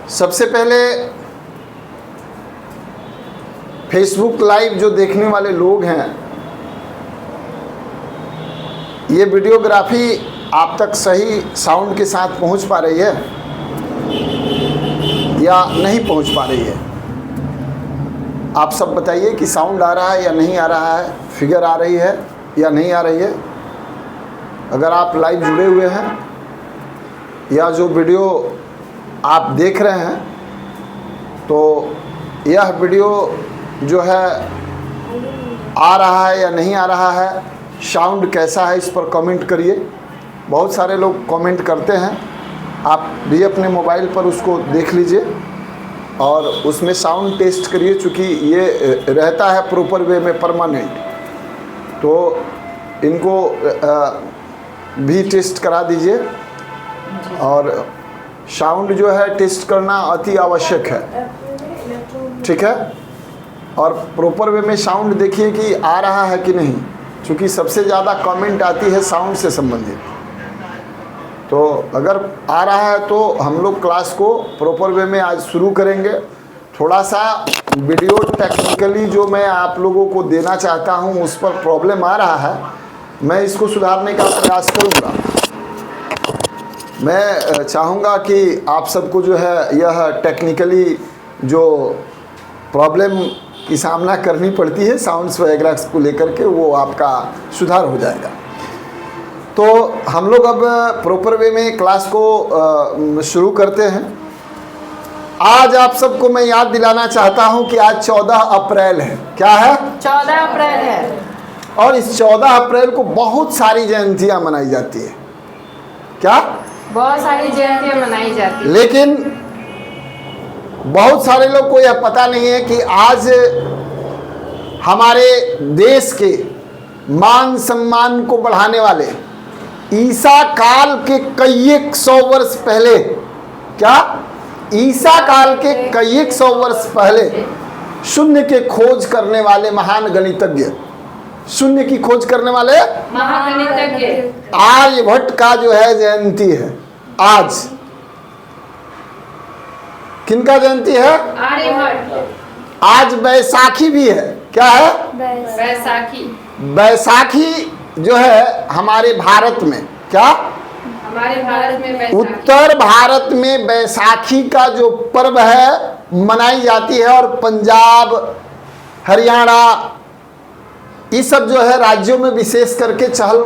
सबसे पहले Facebook live जो देखने वाले लोग हैं, ये वीडियोग्राफी आप तक सही साउंड के साथ पहुंच पा रही है या नहीं पहुंच पा रही है? आप सब बताइए कि साउंड आ रहा है या नहीं आ रहा है, फिगर आ रही है या नहीं आ रही है। अगर आप लाइव जुड़े हुए हैं या जो वीडियो आप देख रहे हैं, तो यह वीडियो जो है आ रहा है या नहीं आ रहा है, साउंड कैसा है, इस पर कमेंट करिए। बहुत सारे लोग कमेंट करते हैं, आप भी अपने मोबाइल पर उसको देख लीजिए और उसमें साउंड टेस्ट करिए। चूँकि ये रहता है प्रॉपर वे में परमानेंट, तो इनको भी टेस्ट करा दीजिए। और साउंड जो है टेस्ट करना अति आवश्यक है, ठीक है। और प्रॉपर वे में साउंड देखिए कि आ रहा है कि नहीं, क्योंकि सबसे ज़्यादा कमेंट आती है साउंड से संबंधित। तो अगर आ रहा है तो हम लोग क्लास को प्रॉपर वे में आज शुरू करेंगे। थोड़ा सा वीडियो टेक्निकली जो मैं आप लोगों को देना चाहता हूं, उस पर प्रॉब्लम आ रहा है, मैं इसको सुधारने का प्रयास करूंगा। मैं चाहूँगा कि आप सबको जो है यह टेक्निकली जो प्रॉब्लम की सामना करनी पड़ती है साउंड्स वगैरह को लेकर के, वो आपका सुधार हो जाएगा। तो हम लोग अब प्रॉपर वे में क्लास को शुरू करते हैं। आज आप सबको मैं याद दिलाना चाहता हूं कि आज 14 अप्रैल है। क्या है? 14 अप्रैल है। और इस 14 अप्रैल को बहुत सारी जयंतियां मनाई जाती है। क्या? बहुत सारी जयंतियां मनाई जाती है, लेकिन बहुत सारे लोग को यह पता नहीं है कि आज हमारे देश के मान सम्मान को बढ़ाने वाले ईसा काल के कई 100 वर्ष पहले, क्या ईसा काल के कई 100 वर्ष पहले शून्य के खोज करने वाले महान गणितज्ञ, शून्य की खोज करने वाले महागणितज्ञ आर्यभट्ट का जो है जयंती है आज। किनका जयंती है? आर्यभट्ट। आज बैसाखी भी है। क्या है? बैसाखी। बैसाखी जो है हमारे भारत में, क्या हमारे भारत में बैसाखी, उत्तर भारत में बैसाखी का जो पर्व है मनाई जाती है। और पंजाब, हरियाणा, ये सब जो है राज्यों में विशेष करके चहल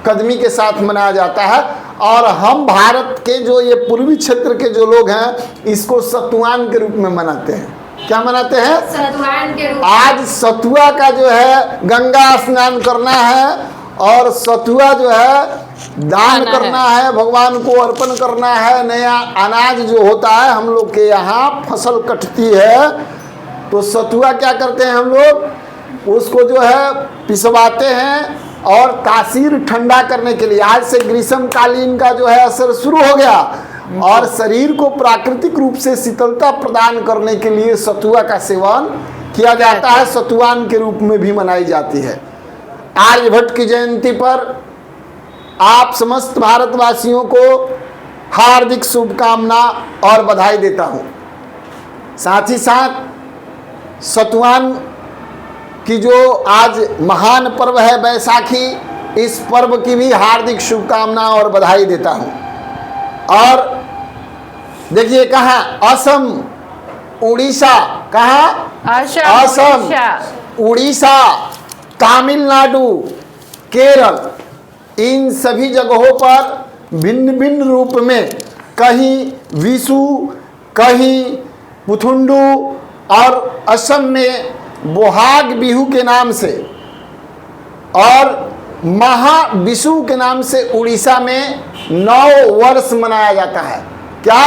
कदमी के साथ मनाया जाता है। और हम भारत के जो ये पूर्वी क्षेत्र के जो लोग हैं, इसको सतुआन के रूप में मनाते हैं। क्या मनाते हैं? सतुआन के रूप। आज सतुआ का जो है गंगा स्नान करना है और सतुआ जो है दान करना है, भगवान को अर्पण करना है। नया अनाज जो होता है, हम लोग के यहाँ फसल कटती है तो सतुआ क्या करते हैं हम लोग, उसको जो है पिसवाते हैं और तासीर ठंडा करने के लिए। आज से ग्रीष्मकालीन का जो है असर शुरू हो गया और शरीर को प्राकृतिक रूप से शीतलता प्रदान करने के लिए सतुआ का सेवन किया जाता है। सतुआन के रूप में भी मनाई जाती है। आर्यभट्ट की जयंती पर आप समस्त भारतवासियों को हार्दिक शुभकामना और बधाई देता हूँ। साथ ही साथ सतुआन की जो आज महान पर्व है बैसाखी, इस पर्व की भी हार्दिक शुभकामना और बधाई देता हूँ। और देखिए कहाँ, असम, उड़ीसा, कहाँ? असम, उड़ीसा, तमिलनाडु, केरल, इन सभी जगहों पर भिन्न भिन्न रूप में, कहीं विशु, कहीं पुथुंडू, और असम में बोहाग बिहू के नाम से और महाविशु के नाम से उड़ीसा में 9 वर्ष मनाया जाता है। क्या?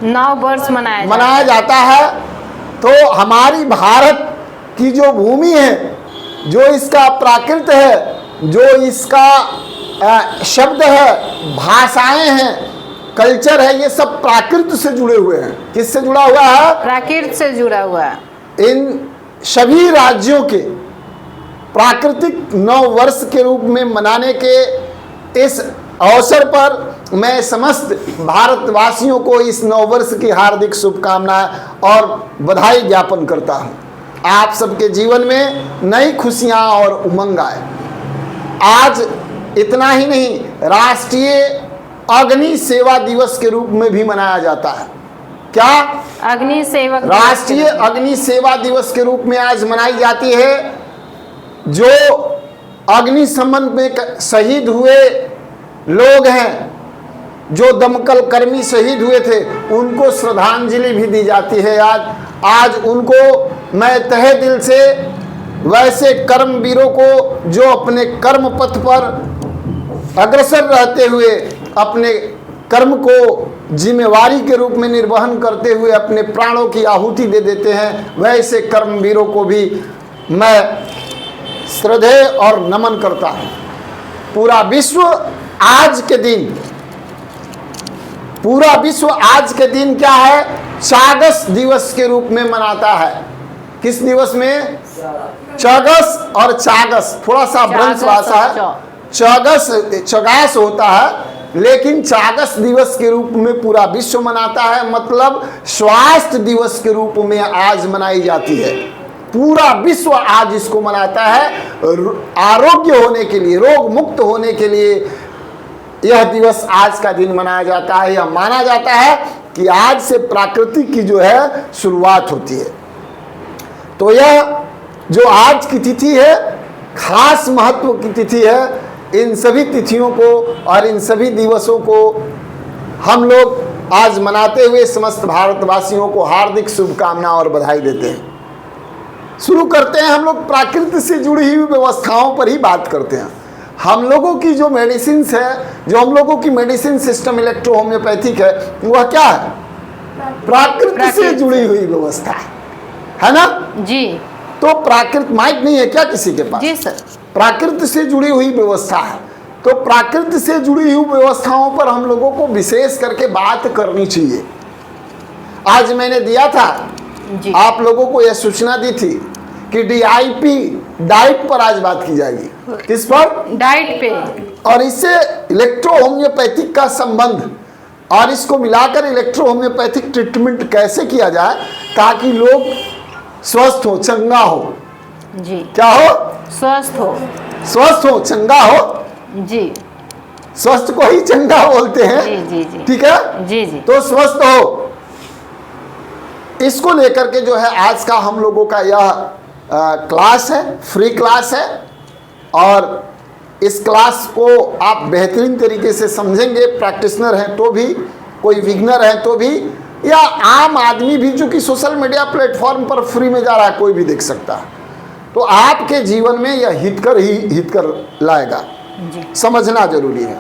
9 वर्ष मनाया जाता है। तो हमारी भारत की जो भूमि है, जो इसका प्राकृत है, जो इसका शब्द है, भाषाएं हैं, कल्चर है, ये सब प्राकृत से जुड़े हुए हैं। किससे जुड़ा हुआ है? प्राकृत से जुड़ा हुआ है। इन सभी राज्यों के प्राकृतिक 9 वर्ष के रूप में मनाने के इस अवसर पर मैं समस्त भारतवासियों को इस नववर्ष की हार्दिक शुभकामनाएं और बधाई ज्ञापन करता हूं। आप सबके जीवन में नई खुशियां और उमंग आए। आज इतना ही नहीं, राष्ट्रीय अग्नि सेवा दिवस के रूप में भी मनाया जाता है। क्या? अग्नि सेवक राष्ट्रीय अग्नि सेवा दिवस के रूप में आज मनाई जाती है। जो अग्निशमन में शहीद हुए लोग हैं, जो दमकल कर्मी शहीद हुए थे, उनको श्रद्धांजलि भी दी जाती है। आज उनको मैं तहे दिल से, वैसे कर्मवीरों को जो अपने कर्म पथ पर अग्रसर रहते हुए अपने कर्म को जिम्मेवारी के रूप में निर्वहन करते हुए अपने प्राणों की आहुति दे देते हैं, वैसे कर्मवीरों को भी मैं श्रद्धेय और नमन करता हूं। पूरा विश्व आज के दिन क्या है? चागस दिवस के रूप में मनाता है। किस दिवस में? चौगस और चागस, थोड़ा सा भ्रंश भाषा है। चौगास होता है, लेकिन चागस दिवस के रूप में पूरा विश्व मनाता है। मतलब स्वास्थ्य दिवस के रूप में आज मनाई जाती है। पूरा विश्व आज इसको मनाता है, आरोग्य होने के लिए, रोग मुक्त होने के लिए यह दिवस आज का दिन मनाया जाता है। यह माना जाता है कि आज से प्रकृति की जो है शुरुआत होती है। तो यह जो आज की तिथि है, खास महत्व की तिथि है। इन सभी तिथियों को और इन सभी दिवसों को हम लोग आज मनाते हुए समस्त भारतवासियों को हार्दिक शुभकामना और बधाई देते हैं। शुरू करते हैं, हम लोग प्रकृति से जुड़ी हुई व्यवस्थाओं पर ही बात करते हैं। हम लोगों की जो मेडिसिन है, जो हम लोगों की मेडिसिन सिस्टम इलेक्ट्रो होम्योपैथिक है, वह क्या है? प्रकृति से जुड़ी हुई व्यवस्था है ना जी। तो प्रकृति माइक नहीं है क्या किसी के पास? जी सर। प्रकृति से जुड़ी हुई व्यवस्था है। तो प्रकृति से जुड़ी हुई व्यवस्थाओं पर हम लोगों को विशेष करके बात करनी चाहिए। आज मैंने दिया था जी। आप लोगों को यह सूचना दी थी कि DIP डाइट पर आज बात की जाएगी। किस पर? डाइट पे। और इससे इलेक्ट्रो होम्योपैथिक का संबंध और इसको मिलाकर इलेक्ट्रो होम्योपैथिक ट्रीटमेंट कैसे किया जाए ताकि लोग स्वस्थ हो, चंगा हो। जी। क्या हो? स्वस्थ हो, चंगा हो। जी। स्वस्थ को ही चंगा बोलते हैं। जी जी जी। ठीक है जी जी। तो स्वस्थ हो, इसको लेकर के जो है आज का हम लोगों का यह क्लास है, फ्री क्लास है। और इस क्लास को आप बेहतरीन तरीके से समझेंगे, प्रैक्टिशनर हैं तो भी, कोई बिगिनर हैं तो भी, या आम आदमी भी जो कि सोशल मीडिया प्लेटफॉर्म पर फ्री में जा रहा है, कोई भी देख सकता है। तो आपके जीवन में यह हित कर लाएगा। समझना जरूरी है।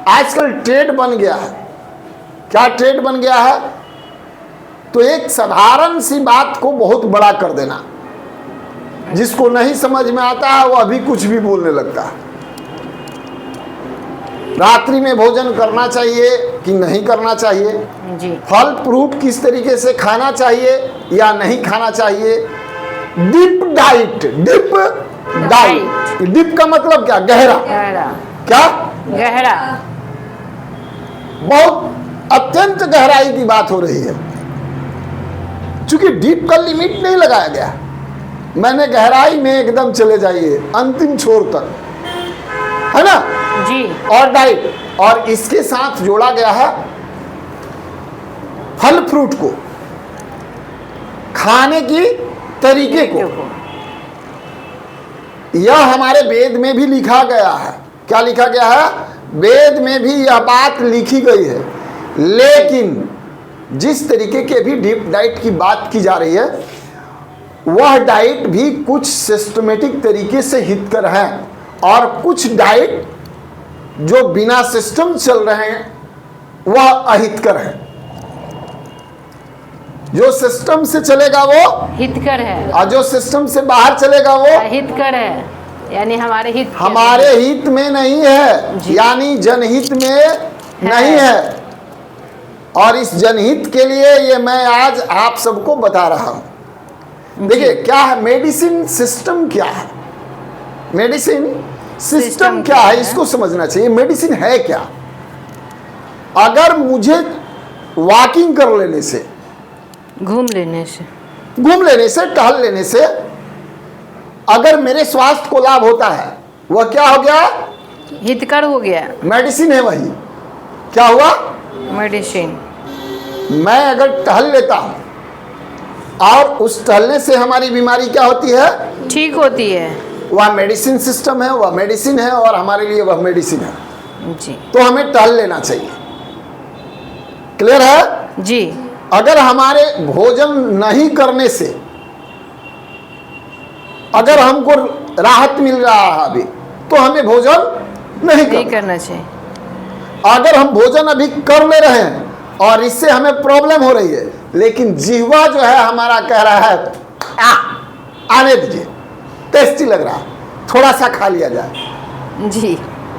आजकल ट्रेड बन गया है। क्या ट्रेड बन गया है? तो एक साधारण सी बात को बहुत बड़ा कर देना। जिसको नहीं समझ में आता है वो अभी कुछ भी बोलने लगता है। रात्रि में भोजन करना चाहिए कि नहीं करना चाहिए? जी। फल फ्रूट किस तरीके से खाना चाहिए या नहीं खाना चाहिए? डीप डाइट, डीप का मतलब क्या? गहरा। क्या? गहरा। बहुत अत्यंत गहराई की बात हो रही है। चूंकि डीप का लिमिट नहीं लगाया गया, मैंने गहराई में एकदम चले जाइए अंतिम छोर तक, है ना जी। और डाइट, और इसके साथ जोड़ा गया है फल फ्रूट को, खाने की तरीके को। यह हमारे वेद में भी लिखा गया है। क्या लिखा गया है? वेद में भी यह बात लिखी गई है। लेकिन जिस तरीके के भी डीप डाइट की बात की जा रही है, वह डाइट भी कुछ सिस्टमेटिक तरीके से हितकर है, और कुछ डाइट जो बिना सिस्टम चल रहे हैं वह अहितकर है। जो सिस्टम से चलेगा वो हितकर है, और जो सिस्टम से बाहर चलेगा वो हितकर है। यानी हमारे हित में नहीं है, यानी जनहित में नहीं है। और इस जनहित के लिए ये मैं आज आप सबको बता रहा हूं। देखिए क्या है मेडिसिन सिस्टम, क्या है मेडिसिन सिस्टम, क्या है इसको समझना चाहिए। मेडिसिन है क्या? अगर मुझे वॉकिंग कर लेने से, घूम लेने से, टहल लेने से अगर मेरे स्वास्थ्य को लाभ होता है, वह क्या हो गया? हितकर हो गया। मेडिसिन है वही। क्या हुआ? मेडिसिन। मैं अगर टहल लेता हूं और उस टहलने से हमारी बीमारी क्या होती है? ठीक होती है। वह मेडिसिन सिस्टम है, वह मेडिसिन है और हमारे लिए वह मेडिसिन है। जी तो हमें टहल लेना चाहिए। क्लियर है? जी। अगर हमारे भोजन नहीं करने से अगर हमको राहत मिल रहा है अभी, तो हमें भोजन नहीं करना चाहिए। अगर हम भोजन अभी कर ले रहे हैं और इससे हमें प्रॉब्लम हो रही है, लेकिन जीवा जो है हमारा कह रहा है आने दीजिए, टेस्टी लग रहा है, थोड़ा सा खा लिया जाए जी,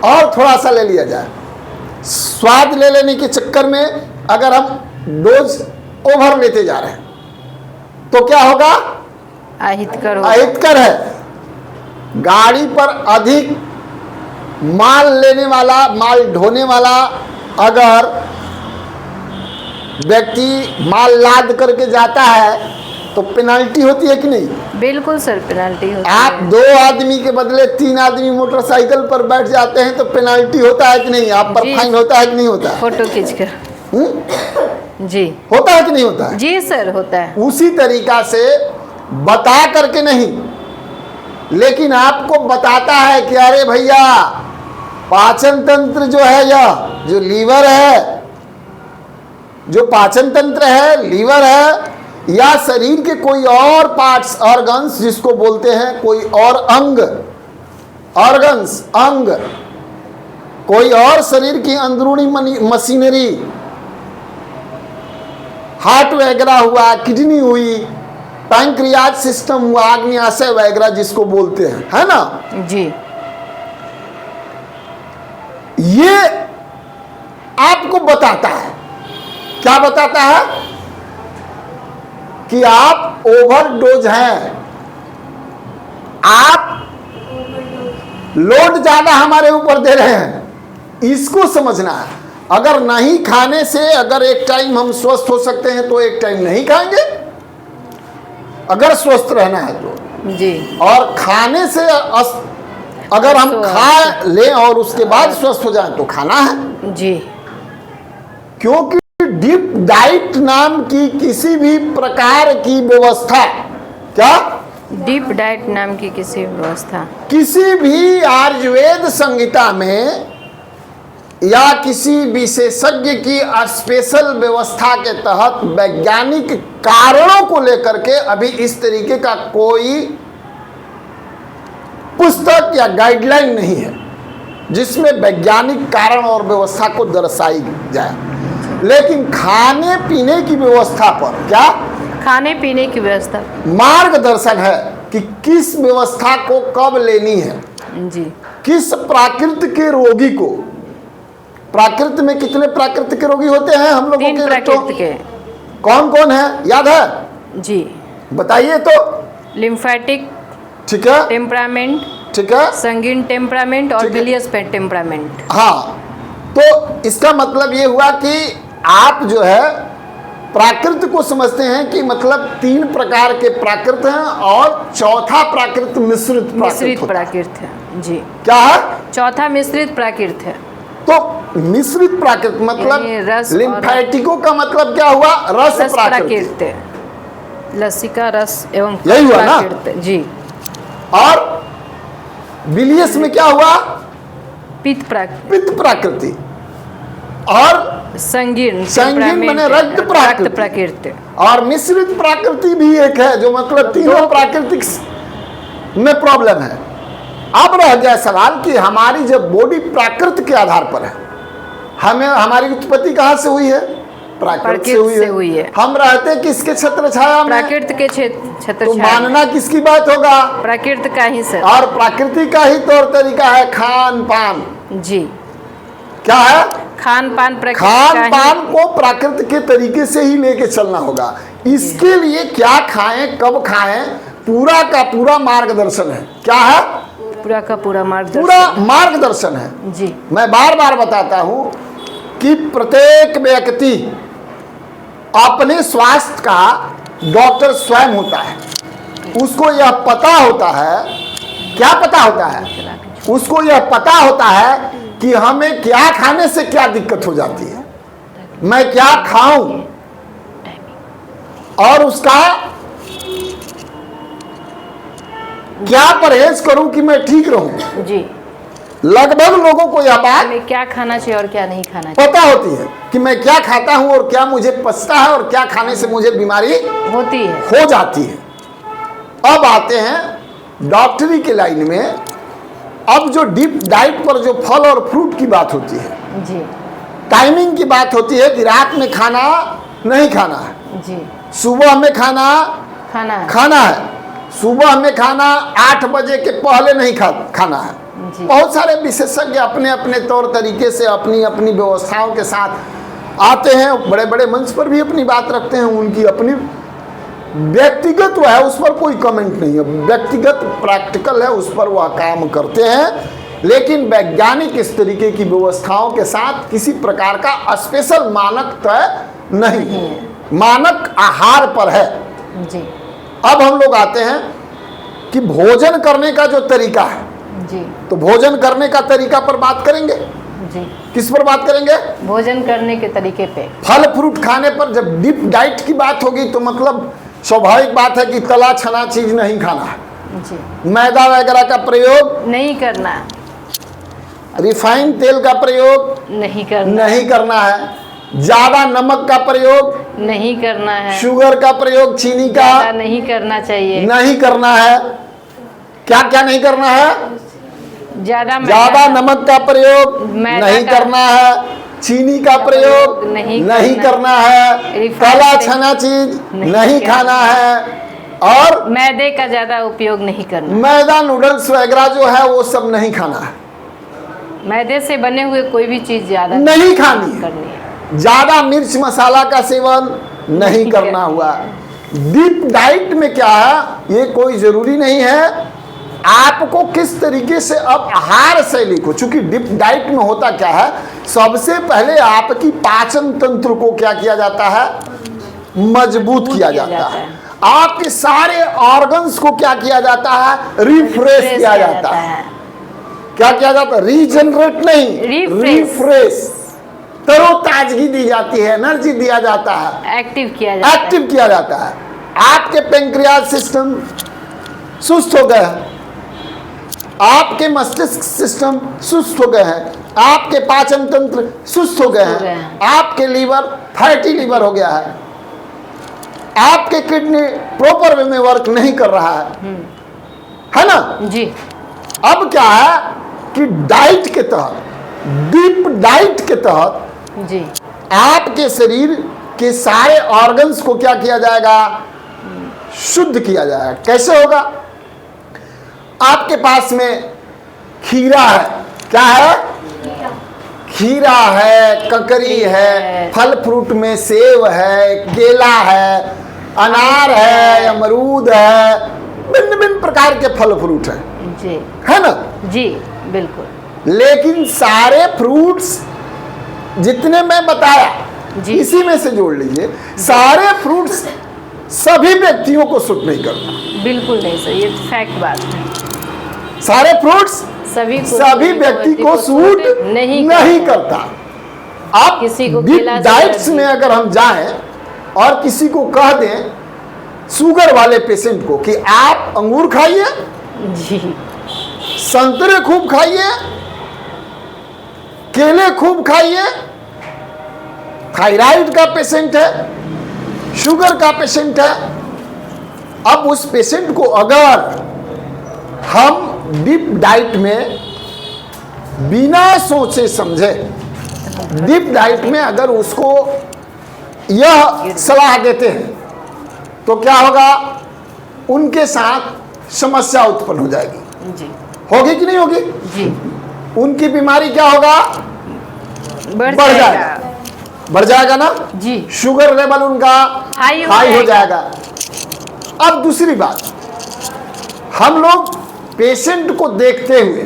और थोड़ा सा ले लिया जाए। स्वाद ले लेने के चक्कर में अगर हम डोज ओवर लेते जा रहे हैं तो क्या होगा? अहितकर होगा। अहितकर है। गाड़ी पर अधिक माल लेने वाला, माल ढोने वाला अगर व्यक्ति माल लाद करके जाता है तो पेनाल्टी होती है कि नहीं? बिल्कुल सर, पेनाल्टी होती आप है। 2 आदमी के बदले 3 आदमी मोटरसाइकिल पर बैठ जाते हैं तो पेनाल्टी होता है कि नहीं? आप पर फाइन होता है कि नहीं होता है? फोटो खींचकर। जी होता है कि नहीं होता है? जी सर, होता है। उसी तरीका से बता करके नहीं, लेकिन आपको बताता है कि अरे भैया, पाचन तंत्र जो है, यह जो लीवर है, जो पाचन तंत्र है, लीवर है, या शरीर के कोई और पार्ट्स, ऑर्गन्स जिसको बोलते हैं, कोई और अंग, ऑर्गन्स, अंग, कोई और शरीर की अंदरूनी मशीनरी, हार्ट वगैरह हुआ, किडनी हुई, पैंक्रियाज सिस्टम हुआ, आग्नेयाशय वगैरह जिसको बोलते हैं, है ना? जी। ये आपको बताता है। क्या बताता है? कि आप ओवरडोज हैं, आप लोड ज्यादा हमारे ऊपर दे रहे हैं। इसको समझना है। अगर नहीं खाने से अगर एक टाइम हम स्वस्थ हो सकते हैं तो एक टाइम नहीं खाएंगे, अगर स्वस्थ रहना है तो। जी। और खाने से अगर हम खा लें और उसके बाद स्वस्थ हो जाएं तो खाना है। जी। क्योंकि डीप डाइट नाम की किसी भी प्रकार की व्यवस्था, क्या? डीप डाइट नाम की किसी व्यवस्था, किसी भी आयुर्वेद संहिता में या किसी विशेषज्ञ की स्पेशल व्यवस्था के तहत वैज्ञानिक कारणों को लेकर के अभी इस तरीके का कोई पुस्तक या गाइडलाइन नहीं है जिसमें वैज्ञानिक कारण और व्यवस्था को दर्शाई जाए। लेकिन खाने पीने की व्यवस्था पर क्या? खाने पीने की व्यवस्था, मार्गदर्शन है कि किस व्यवस्था को कब लेनी है। जी। किस प्राकृत के रोगी को, प्राकृत में कितने प्राकृत के रोगी होते हैं हम लोगों 3 के? प्राकृत के। कौन कौन है, याद है? जी। बताइए तो। लिम्फेटिक ठीक है, टेम्परामेंट, ठीक है, संगीन टेम्परामेंट और ठीक है। बिलियस टेम्परामेंट। हाँ, तो इसका मतलब ये हुआ कि आप जो है प्राकृत को समझते हैं कि मतलब 3 प्रकार के प्राकृत हैं और चौथा प्राकृत मिश्रित प्राकृत है। जी। क्या है? चौथा मिश्रित प्राकृत है। तो मिश्रित प्राकृत मतलब रस, लिम्फेटिकों का मतलब क्या हुआ? रस प्राकृत, लस्सी का रस एवं यही हुआ ना? जी। और बिलियस में क्या हुआ? पित्त प्राकृति। और संगीन माने रक्त प्राकृत। और मिश्रित प्राकृति भी एक है जो मतलब तीनों प्राकृतिक में प्रॉब्लम है। अब रह गया सवाल कि हमारी जब बॉडी प्राकृत के आधार पर है, हमें हमारी उत्पत्ति कहाँ से हुई है? प्राकृत से हुई है। हम रहते किसके छत्र छाया में? प्राकृत के छत्र तो मानना किसकी बात होगा? प्राकृत का ही सर। और प्राकृति का ही तौर तरीका है खान पान। जी। क्या है? खान पान को प्राकृत के तरीके से ही लेके चलना होगा। इसके लिए क्या खाएं, कब खाएं, पूरा का पूरा मार्गदर्शन है। क्या है? पूरा का पूरा मार्गदर्शन है। जी। मैं बार बार बताता हूं कि प्रत्येक व्यक्ति अपने स्वास्थ्य का डॉक्टर स्वयं होता है। उसको यह पता होता है, क्या पता होता है? उसको यह पता होता है कि हमें क्या खाने से क्या दिक्कत हो जाती है, मैं क्या खाऊं और उसका क्या परहेज करूं कि मैं ठीक रहूं। जी। लगभग लोगों को यह बात हमें क्या खाना चाहिए और क्या नहीं खाना चाहिए पता होती है कि मैं क्या खाता हूं और क्या मुझे पचता है और क्या खाने से मुझे बीमारी होती है। हो जाती है। अब आते हैं डॉक्टरी के लाइन में। अब जो डीप डाइट पर जो फल और फ्रूट की बात होती है, जी टाइमिंग की बात होती है कि रात में खाना नहीं खाना है, जी। सुबह में खाना खाना है। है, सुबह में खाना 8 बजे के पहले नहीं खाना है। जी। बहुत सारे विशेषज्ञ अपने अपने तौर तरीके से अपनी अपनी व्यवस्थाओं के साथ आते हैं, बड़े बड़े मंच पर भी अपनी बात रखते हैं। उनकी अपनी व्यक्तिगत है, उस पर कोई कमेंट नहीं है, व्यक्तिगत प्रैक्टिकल है, उस पर वह काम करते हैं। लेकिन वैज्ञानिक इस तरीके की व्यवस्थाओं के साथ किसी प्रकार का स्पेशल मानक तय नहीं है, मानक आहार पर है। जी। अब हम लोग आते हैं कि भोजन करने का जो तरीका है, जी। तो भोजन करने का तरीका पर बात करेंगे। जी। किस पर बात करेंगे? भोजन करने के तरीके पे। फल फ्रूट खाने पर जब डीप डाइट की बात होगी तो मतलब स्वाभाविक बात है कि तला छना चीज नहीं खाना है, जी। मैदा वगैरह का प्रयोग नहीं करना, रिफाइंड तेल का प्रयोग नहीं करना, नहीं करना है, ज्यादा नमक का प्रयोग नहीं करना है, शुगर का प्रयोग चीनी का ज्यादा नहीं करना चाहिए, नहीं करना है। क्या क्या नहीं करना है? ज्यादा नमक का प्रयोग नहीं करना है, चीनी का प्रयोग नहीं करना है, तला छना चीज नहीं खाना है, और मैदे का ज्यादा उपयोग नहीं करना, मैदा नूडल्स वगैरह जो है वो सब नहीं खाना है, मैदे से बने हुए कोई भी चीज ज्यादा नहीं खानी है, करनी है, ज्यादा मिर्च मसाला का सेवन नहीं करना हुआ। डीप डाइट में क्या है, ये कोई जरूरी नहीं है आपको किस तरीके से अब आहार शैली को, चूंकि डीप डाइट में होता क्या है, सबसे पहले आपकी पाचन तंत्र को क्या किया जाता है, मजबूत किया जाता है। आपके सारे ऑर्गन्स को क्या किया जाता है, रिफ्रेश किया जाता है। क्या किया जाता है? रीजनरेट नहीं, रिफ्रेश, तरोताजगी दी जाती है, एनर्जी दिया जाता है, एक्टिव किया जाता है। आपके पेंक्रियाज सिस्टम सुस्त हो गए हैं, आपके मस्तिष्क सिस्टम सुस्त हो गए हैं, आपके पाचन तंत्र सुस्त हो गए हैं, आपके लीवर फैटी लीवर हो गया है, आपके किडनी प्रॉपर वे में वर्क नहीं कर रहा है ना जी। अब क्या है कि डाइट के तहत, डीप डाइट के तहत जी, आपके शरीर के सारे ऑर्गन्स को क्या किया जाएगा, शुद्ध किया जाएगा। कैसे होगा? आपके पास में खीरा है, क्या है? खीरा है, ककड़ी है, फल फ्रूट में सेब है, केला है, अनार है, अमरूद है, भिन्न भिन्न प्रकार के फल फ्रूट है, जी, है ना? जी बिल्कुल। लेकिन सारे फ्रूट्स जितने मैं बताया, जी, इसी में से जोड़ लीजिए, सारे फ्रूट्स सभी व्यक्तियों को सूट नहीं करता। बिल्कुल नहीं सर, ये फैक्ट बात है। सारे फ्रूट्स सभी व्यक्ति को सूट नहीं करता। आप किसी को डीप डाइट्स में अगर हम जाएं और किसी को कह दें, शुगर वाले पेशेंट को, कि आप अंगूर खाइए, जी, संतरे खूब खाइए, केले खूब खाइए, थायराइड का पेशेंट है, शुगर का पेशेंट है, अब उस पेशेंट को अगर हम डीप डाइट में बिना सोचे समझे, डीप डाइट में अगर उसको यह सलाह देते हैं तो क्या होगा, उनके साथ समस्या उत्पन्न हो जाएगी। जी, होगी कि नहीं होगी? जी, उनकी बीमारी क्या होगा, बढ़ जाएगा ना जी, शुगर लेवल उनका हाई हो जाएगा। अब दूसरी बात, हम लोग पेशेंट को देखते हुए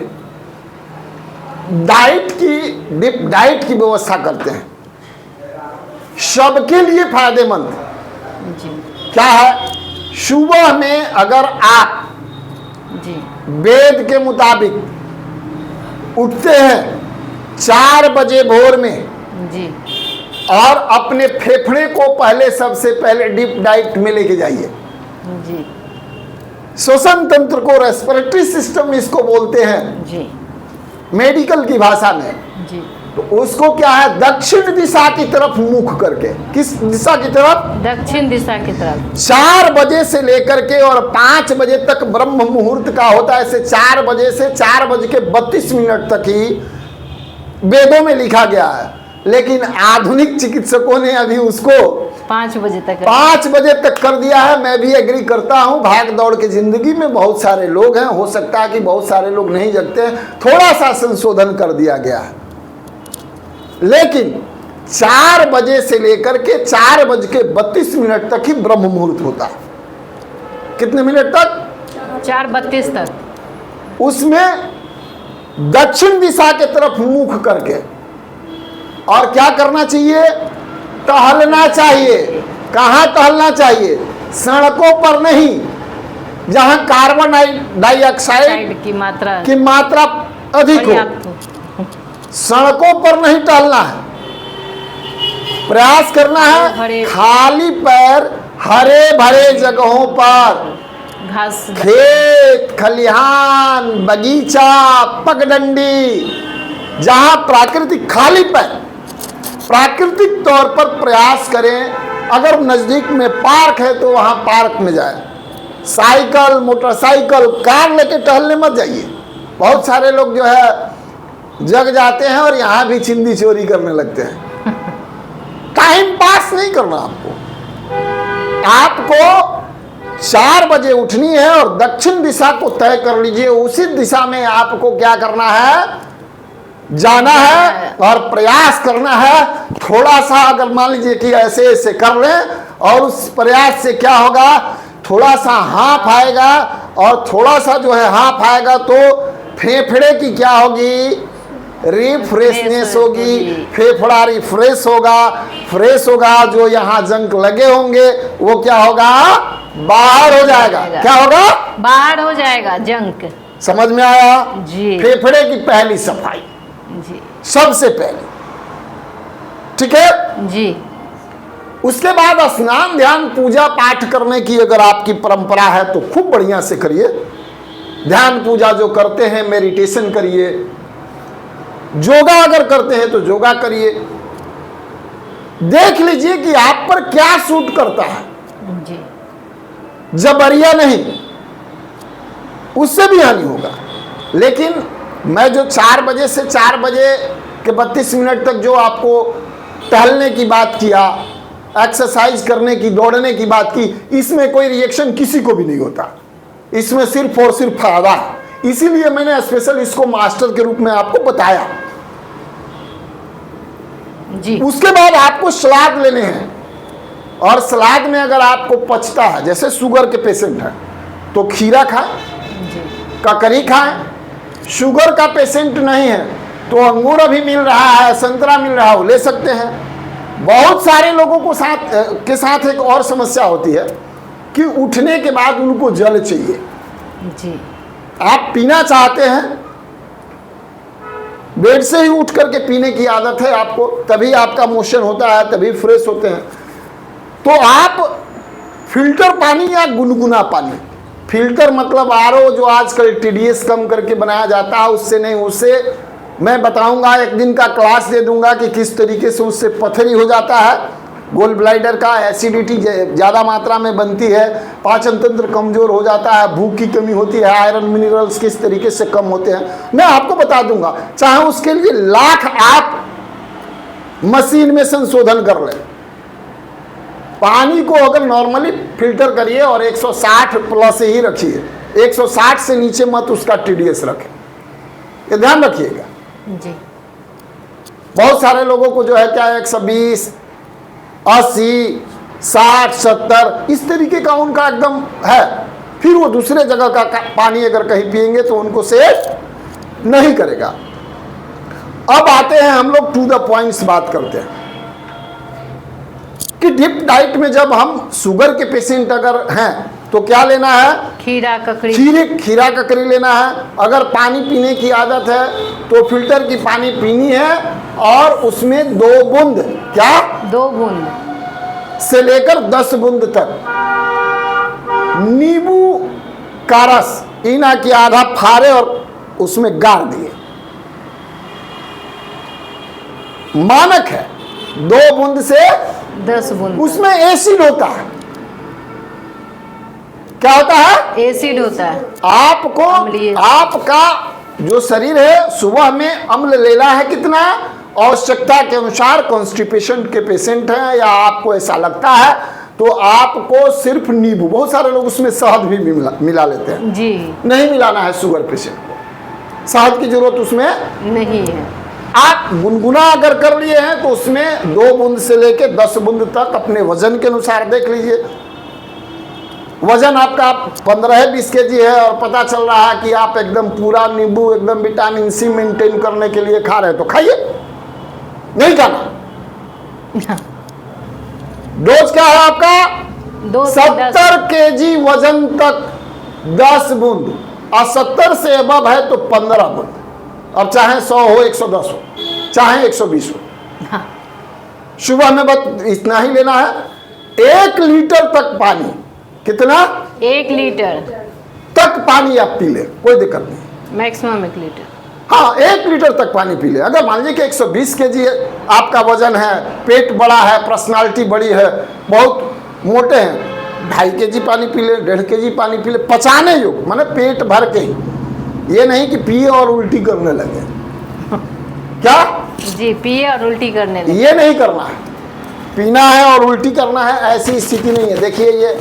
डाइट की डिप डाइट की व्यवस्था करते हैं, सबके लिए फायदेमंद। जी क्या है? सुबह में अगर आप जी वेद के मुताबिक उठते हैं 4 बजे भोर में जी और अपने फेफड़े को पहले सबसे पहले डीप डाइट में लेके जाइए। जी श्वसन तंत्र को, रेस्पिरेटरी सिस्टम इसको बोलते हैं जी मेडिकल की भाषा में। जी तो उसको क्या है? दक्षिण दिशा की तरफ मुख करके। किस दिशा की तरफ? दक्षिण दिशा की तरफ। 4 बजे से लेकर के और 5 बजे तक ब्रह्म मुहूर्त का होता है। ऐसे 4 बजे से 4:32 तक ही वेदों में लिखा गया है, लेकिन आधुनिक चिकित्सकों ने अभी उसको 5 बजे तक 5 बजे तक कर दिया है। मैं भी एग्री करता हूं, भाग दौड़ के जिंदगी में बहुत सारे लोग हैं, हो सकता है कि बहुत सारे लोग नहीं जगते हैं, थोड़ा सा संशोधन कर दिया गया है। लेकिन 4 बजे से लेकर के 4:32 तक ही ब्रह्म मुहूर्त होता है। कितने मिनट तक? 4:32 तक। उसमें दक्षिण दिशा के तरफ मुख करके और क्या करना चाहिए? टहलना चाहिए। कहाँ टहलना चाहिए? सड़कों पर नहीं, जहां कार्बन डाइऑक्साइड की मात्रा अधिक हो। पर्याप्त हो। सड़कों पर नहीं टहलना है, प्रयास करना है खाली पैर हरे भरे जगहों पर, घास, खेत खलिहान, बगीचा, पगडंडी, जहां प्राकृतिक, खाली पैर प्राकृतिक तौर पर प्रयास करें। अगर नजदीक में पार्क है तो वहां पार्क में जाए। साइकिल, मोटरसाइकिल, कार लेके टहलने मत जाइए। बहुत सारे लोग जो है जग जाते हैं और यहां भी चिंदी चोरी करने लगते हैं। टाइम पास नहीं करना आपको 4 बजे उठनी है और दक्षिण दिशा को तय कर लीजिए। उसी दिशा में आपको क्या करना है? जाना है और प्रयास करना है। थोड़ा सा अगर मान लीजिए कि ऐसे ऐसे कर लें और उस प्रयास से क्या होगा? थोड़ा सा हाफ आएगा और थोड़ा सा जो है हाफ आएगा तो फेफड़े की क्या होगी? रिफ्रेशनेस होगी। फेफड़ा रिफ्रेश होगा, फ्रेश होगा। जो यहाँ जंक लगे होंगे वो क्या होगा? बाहर हो जाएगा। क्या होगा? बाहर हो जाएगा जंक। समझ में आया? जी। फेफड़े की पहली सफाई जी सबसे पहले, ठीक है जी। उसके बाद स्नान, ध्यान, पूजा पाठ करने की अगर आपकी परंपरा है तो खूब बढ़िया से करिए। ध्यान पूजा जो करते हैं, मेडिटेशन करिए। योगा अगर करते हैं तो योगा करिए। देख लीजिए कि आप पर क्या सूट करता है। जी। जबरिया नहीं, उससे भी हानि होगा। लेकिन मैं जो 4 बजे से 4 बजे के 32 मिनट तक जो आपको टहलने की बात किया, एक्सरसाइज करने की, दौड़ने की बात की, इसमें कोई रिएक्शन किसी को भी नहीं होता। इसमें सिर्फ और सिर्फ फायदा है। इसीलिए मैंने स्पेशल इसको मास्टर के रूप में आपको बताया। जी। उसके बाद आपको सलाद लेने हैं और सलाद में अगर आपको पचता है, जैसे शुगर के पेशेंट हैं तो खीरा खाएं, ककड़ी खाएं। शुगर का पेशेंट नहीं है तो अंगूर अभी मिल रहा है, संतरा मिल रहा है, वो ले सकते हैं। बहुत सारे लोगों को के साथ एक और समस्या होती है कि उठने के बाद उनको जल चाहिए। जी। आप पीना चाहते हैं, बेड से ही उठ करके पीने की आदत है आपको, तभी आपका मोशन होता है, तभी फ्रेश होते हैं। तो आप फिल्टर पानी या गुनगुना पानी, फिल्टर मतलब आरओ जो आजकल टीडीएस कम करके बनाया जाता है, उससे नहीं, उससे मैं बताऊंगा, एक दिन का क्लास दे दूंगा कि किस तरीके से उससे पथरी हो जाता है, गोल ब्लैडर का, एसिडिटी ज़्यादा मात्रा में बनती है, पाचन तंत्र कमज़ोर हो जाता है, भूख की कमी होती है, आयरन मिनरल्स किस तरीके से कम होते हैं, मैं आपको बता दूंगा। चाहे उसके लिए लाख आप मशीन में संशोधन कर लें। पानी को अगर नॉर्मली फिल्टर करिए और 160 प्लस ही रखिए, 160 से नीचे मत उसका टीडीएस रखें, ये ध्यान रखिएगा। जी। बहुत सारे लोगों को जो है क्या 120, 80, 60, 70 इस तरीके का उनका एकदम है। फिर वो दूसरे जगह का पानी अगर कहीं पिएंगे तो उनको सेट नहीं करेगा। अब आते हैं हम लोग टू द पॉइंट्स, बात करते हैं कि डिप डाइट में जब हम शुगर के पेशेंट अगर हैं तो क्या लेना है? खीरा ककड़ी। खीरा ककड़ी लेना है। अगर पानी पीने की आदत है तो फिल्टर की पानी पीनी है और उसमें 2 बूंद, क्या 2 बूंद से लेकर 10 बूंद तक नींबू का रस इना की आधा फाड़े और उसमें गाड़ दिए। मानक है 2 बूंद से 10 बूंद। उसमें एसिड होता है। क्या होता है? एसिड होता है। आपको अम्लीय। आपका जो शरीर है सुबह में अम्ल लेना है कितना? आवश्यकता के अनुसार। कॉन्स्टिपेशन के पेशेंट हैं या आपको ऐसा लगता है तो आपको सिर्फ नींबू, बहुत सारे लोग उसमें शहद भी मिला लेते हैं जी, नहीं मिलाना है शुगर पेशेंट को, शहद की जरूरत उसमें नहीं है। आप गुनगुना अगर कर लिए हैं तो उसमें 2 बूंद से लेके 10 बूंद तक अपने वजन के अनुसार देख लीजिए। वजन आपका 15-20 केजी है और पता चल रहा है कि आप एकदम पूरा नींबू एकदम विटामिन सी मेंटेन करने के लिए खा रहे हैं तो खाइए, नहीं खाना। डोज क्या है आपका? 2 से 10। 70 केजी वजन तक 10 बूंद और 70 से अबव है तो 15 बूंद। अब चाहे 100 हो, 110 हो, चाहे 120 हो। हाँ। सुबह में बस इतना ही लेना है। 1 लीटर तक पानी, कितना? 1 लीटर तक पानी आप पी ले, कोई दिक्कत नहीं। Maximum 1 litre. हाँ, 1 लीटर तक पानी पी ले। अगर मान लीजिए कि 120 केजी आपका वजन है, पेट बड़ा है, पर्सनालिटी बड़ी है, बहुत मोटे हैं, 2.5 केजी पानी पी ले, 1.5 केजी पानी पी ले, पचाने योग, माने पेट भर के ही। ये नहीं कि पिए और उल्टी करने लगे। क्या? जी, पिए और उल्टी करने लगे। ये नहीं करना है। पीना है और उल्टी करना है, ऐसी स्थिति नहीं है। देखिए ये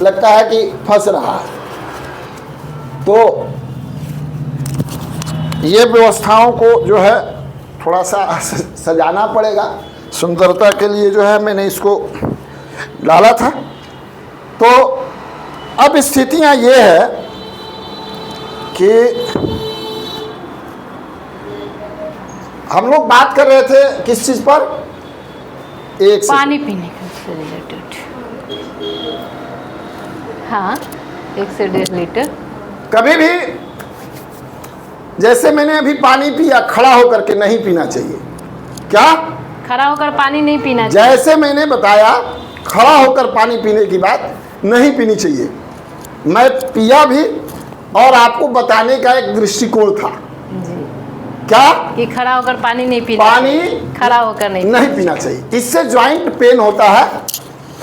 लगता है कि फंस रहा है, तो ये व्यवस्थाओं को जो है थोड़ा सा सजाना पड़ेगा। सुंदरता के लिए जो है मैंने इसको डाला था। तो अब स्थितियां ये है कि हम लोग बात कर रहे थे किस चीज पर? पानी पीने से रिलेटेड। हाँ, 1 से 1.5 लीटर। कभी भी जैसे मैंने अभी पानी पिया, खड़ा होकर के नहीं पीना चाहिए। क्या? खड़ा होकर पानी नहीं पीना चाहिए। जैसे मैंने बताया, खड़ा होकर पानी पीने की बात नहीं पीनी चाहिए। मैं पिया भी और आपको बताने का एक दृष्टिकोण था। जी। क्या? कि खड़ा होकर पानी नहीं पीना पानी चाहिए। खड़ा होकर नहीं पीना चाहिए। इससे ज्वाइंट पेन होता है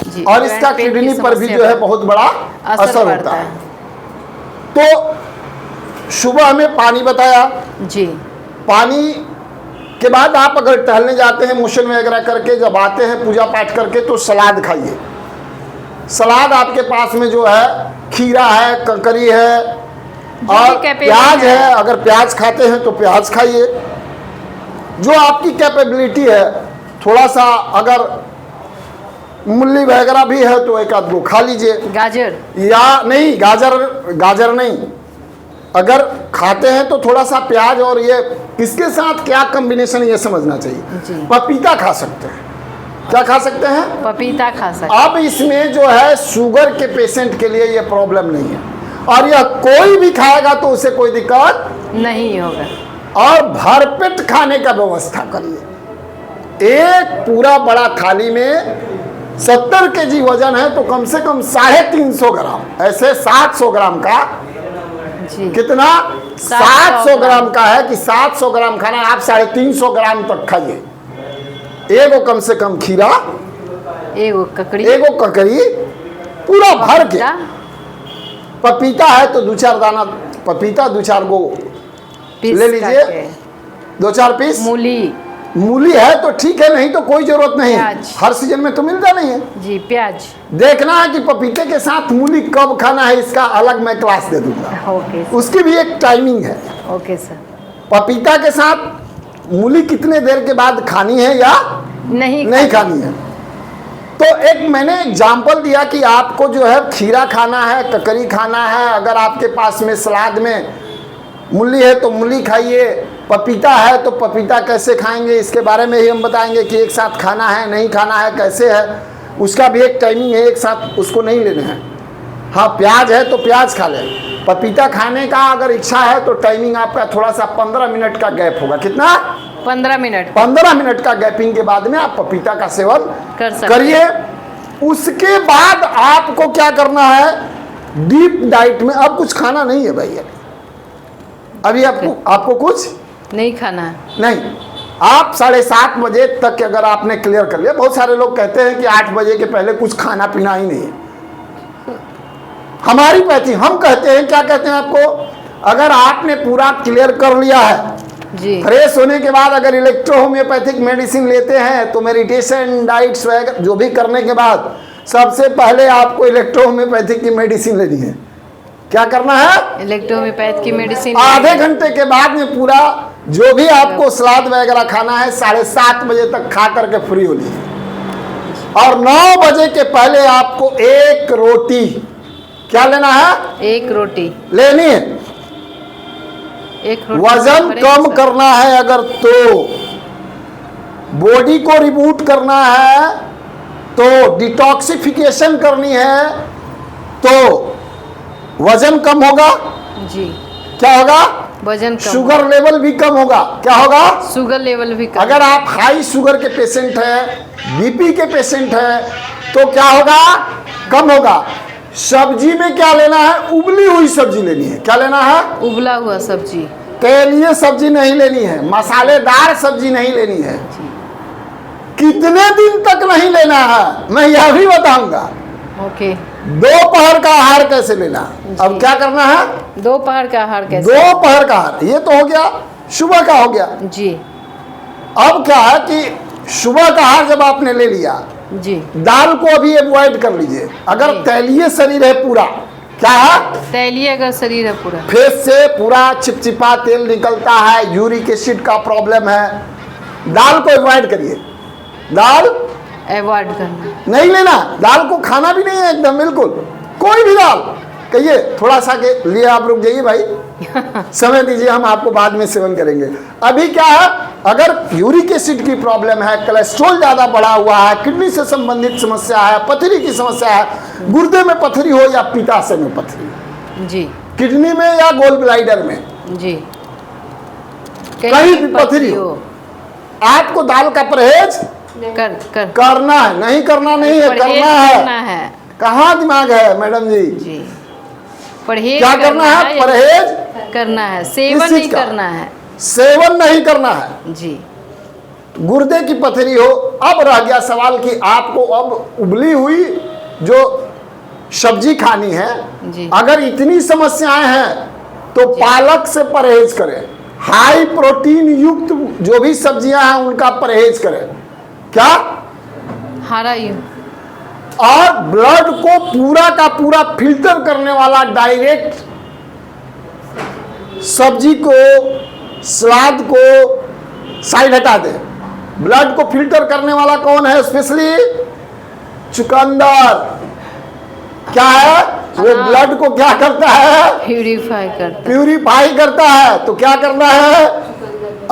जी, और इसका पेट की किडनी पर भी समस्या जो है बहुत बड़ा असर होता है। तो सुबह में पानी बताया। जी। पानी के बाद आप अगर टहलने जाते हैं मोशन वगैरह करके, जब आते हैं पूजा पाठ करके, तो सलाद खाइए। सलाद आपके पास में जो है खीरा है, ककड़ी है और प्याज है। अगर प्याज खाते हैं तो प्याज खाइए। जो आपकी कैपेबिलिटी है, थोड़ा सा अगर मूली वगैरह भी है तो 1-2 खा लीजिए। गाजर या नहीं, गाजर नहीं, अगर खाते हैं तो थोड़ा सा प्याज और ये किसके साथ क्या कॉम्बिनेशन ये समझना चाहिए। जी। पपीता खा सकते हैं। क्या खा सकते हैं? पपीता खा सकते हैं। अब इसमें जो है शुगर के पेशेंट के लिए ये प्रॉब्लम नहीं है और यह कोई भी खाएगा तो उसे कोई दिक्कत नहीं होगा। और भरपेट खाने का व्यवस्था करिए। एक पूरा बड़ा थाली में 70 केजी वजन है तो कम से कम 350 ग्राम, ऐसे 700 ग्राम का, जी। कितना? 700 ग्राम का है कि 700 ग्राम खाना है। आप 350 ग्राम तक खाइए। एगो कम से कम खीरा, एगो ककड़ी, एगो ककड़ी पूरा भर के। पपीता है तो 2-4 दाना पपीता, 2-4 गो ले लीजिए, 2-4 पीस। मूली है तो ठीक है, नहीं तो कोई जरूरत नहीं है। हर सीजन में तो मिलता नहीं है। जी। प्याज देखना है कि पपीते के साथ मूली कब खाना है, इसका अलग मैं क्लास दे दूंगा। ओके। उसकी भी एक टाइमिंग है। Okay sir. पपीता के साथ मूली कितने देर के बाद खानी है या नहीं खानी है। तो एक मैंने एग्जाम्पल दिया कि आपको जो है खीरा खाना है, ककड़ी खाना है, अगर आपके पास में सलाद में मूली है तो मूली खाइए, पपीता है तो पपीता कैसे खाएंगे इसके बारे में ही हम बताएंगे कि एक साथ खाना है नहीं खाना है कैसे है, उसका भी एक टाइमिंग है, एक साथ उसको नहीं लेना है। हाँ प्याज है तो प्याज खा लें, पपीता खाने का अगर इच्छा है तो टाइमिंग आपका थोड़ा सा 15 मिनट का गैप होगा। कितना? 15 मिनट। 15 मिनट का गैपिंग के बाद में आप पपीता का सेवन कर सकते करिए। उसके बाद आपको क्या करना है, डीप डाइट में अब कुछ खाना नहीं है भाई, अभी आपको कुछ नहीं खाना है। नहीं, आप 7:30 बजे तक अगर आपने क्लियर कर लिया, बहुत सारे लोग कहते हैं कि 8 बजे के पहले कुछ खाना पीना ही नहीं है। हमारी पैथी हम कहते हैं, क्या कहते हैं आपको, अगर आपने पूरा क्लियर कर लिया है जी, फ्रेश होने के बाद अगर इलेक्ट्रो होम्योपैथिक मेडिसिन लेते हैं तो मेडिटेशन डाइट्स वगैरह जो भी करने के बाद सबसे पहले आपको इलेक्ट्रो होम्योपैथिक की मेडिसिन लेनी है। क्या करना है? इलेक्ट्रो होम्योपैथ की मेडिसिन। आधे घंटे के बाद में पूरा जो भी आपको सलाद वगैरह खाना है 7:30 बजे तक खा करके फ्री हो लीजिए। और 9 बजे के पहले आपको एक रोटी, क्या लेना है? एक रोटी लेनी है। एक रोटी वजन कम करना है अगर तो, बॉडी को रिबूट करना है तो, डिटॉक्सिफिकेशन करनी है तो वजन कम होगा। जी, क्या होगा? वजन कम, शुगर लेवल भी कम होगा। क्या होगा? शुगर लेवल भी कम। अगर आप हाई शुगर के पेशेंट हैं, बीपी के पेशेंट हैं तो क्या होगा? कम होगा। सब्जी में क्या लेना है? उबली हुई सब्जी लेनी है। क्या लेना है? उबला हुआ सब्जी। तेलीय सब्जी नहीं लेनी है, मसालेदार सब्जी नहीं लेनी है। कितने दिन तक नहीं लेना है मैं यह भी बताऊंगा। ओके। दोपहर का आहार कैसे लेना, अब क्या करना है? दोपहर का आहार कैसे? दोपहर का आहार ये तो हो गया, सुबह का हो गया। जी। अब क्या है कि सुबह का आहार जब आपने ले लिया, जी, दाल को अभी अवॉइड कर लीजिए। अगर तैलीय शरीर है पूरा, क्या है? तैलीय अगर शरीर है पूरा, फेस से पूरा चिपचिपा तेल निकलता है, यूरिक एसिड का प्रॉब्लम है, दाल को अवॉइड करिए। दाल अवॉइड करना, नहीं लेना, दाल को खाना भी नहीं है एकदम बिल्कुल, कोई भी दाल। कहिए थोड़ा सा के लिए आप रुक जाइए भाई, समय दीजिए, हम आपको बाद में सेवन करेंगे। अभी क्या है, अगर यूरिक एसिड की प्रॉब्लम है, कोलेस्ट्रॉल ज़्यादा बढ़ा हुआ है, किडनी से संबंधित समस्या है, पथरी की समस्या है, गुर्दे में पथरी हो या पित्ताशय में पथरी, जी, किडनी में या गोल ब्लैडर में, जी, कहीं भी पथरी हो, आपको दाल का परहेज करना है। नहीं करना नहीं है, करना है। कहाँ दिमाग है मैडम जी? जी, परहेज क्या करना है? परहेज करना है, सेवन नहीं करना है। सेवन नहीं करना है। जी, गुर्दे की पथरी हो। अब रह गया सवाल कि आपको अब उबली हुई जो सब्जी खानी है, जी, अगर इतनी समस्याएं हैं तो पालक से परहेज करें, हाई प्रोटीन युक्त जो भी सब्जियां हैं उनका परहेज करें। क्या? हरा यू, और ब्लड को पूरा का पूरा फिल्टर करने वाला डायरेक्ट सब्जी को, सलाद को साइड हटा दे। ब्लड को फिल्टर करने वाला कौन है? स्पेशली चुकंदर। क्या है वो? ब्लड को क्या करता है? प्यूरिफाई करता है। तो क्या करना है,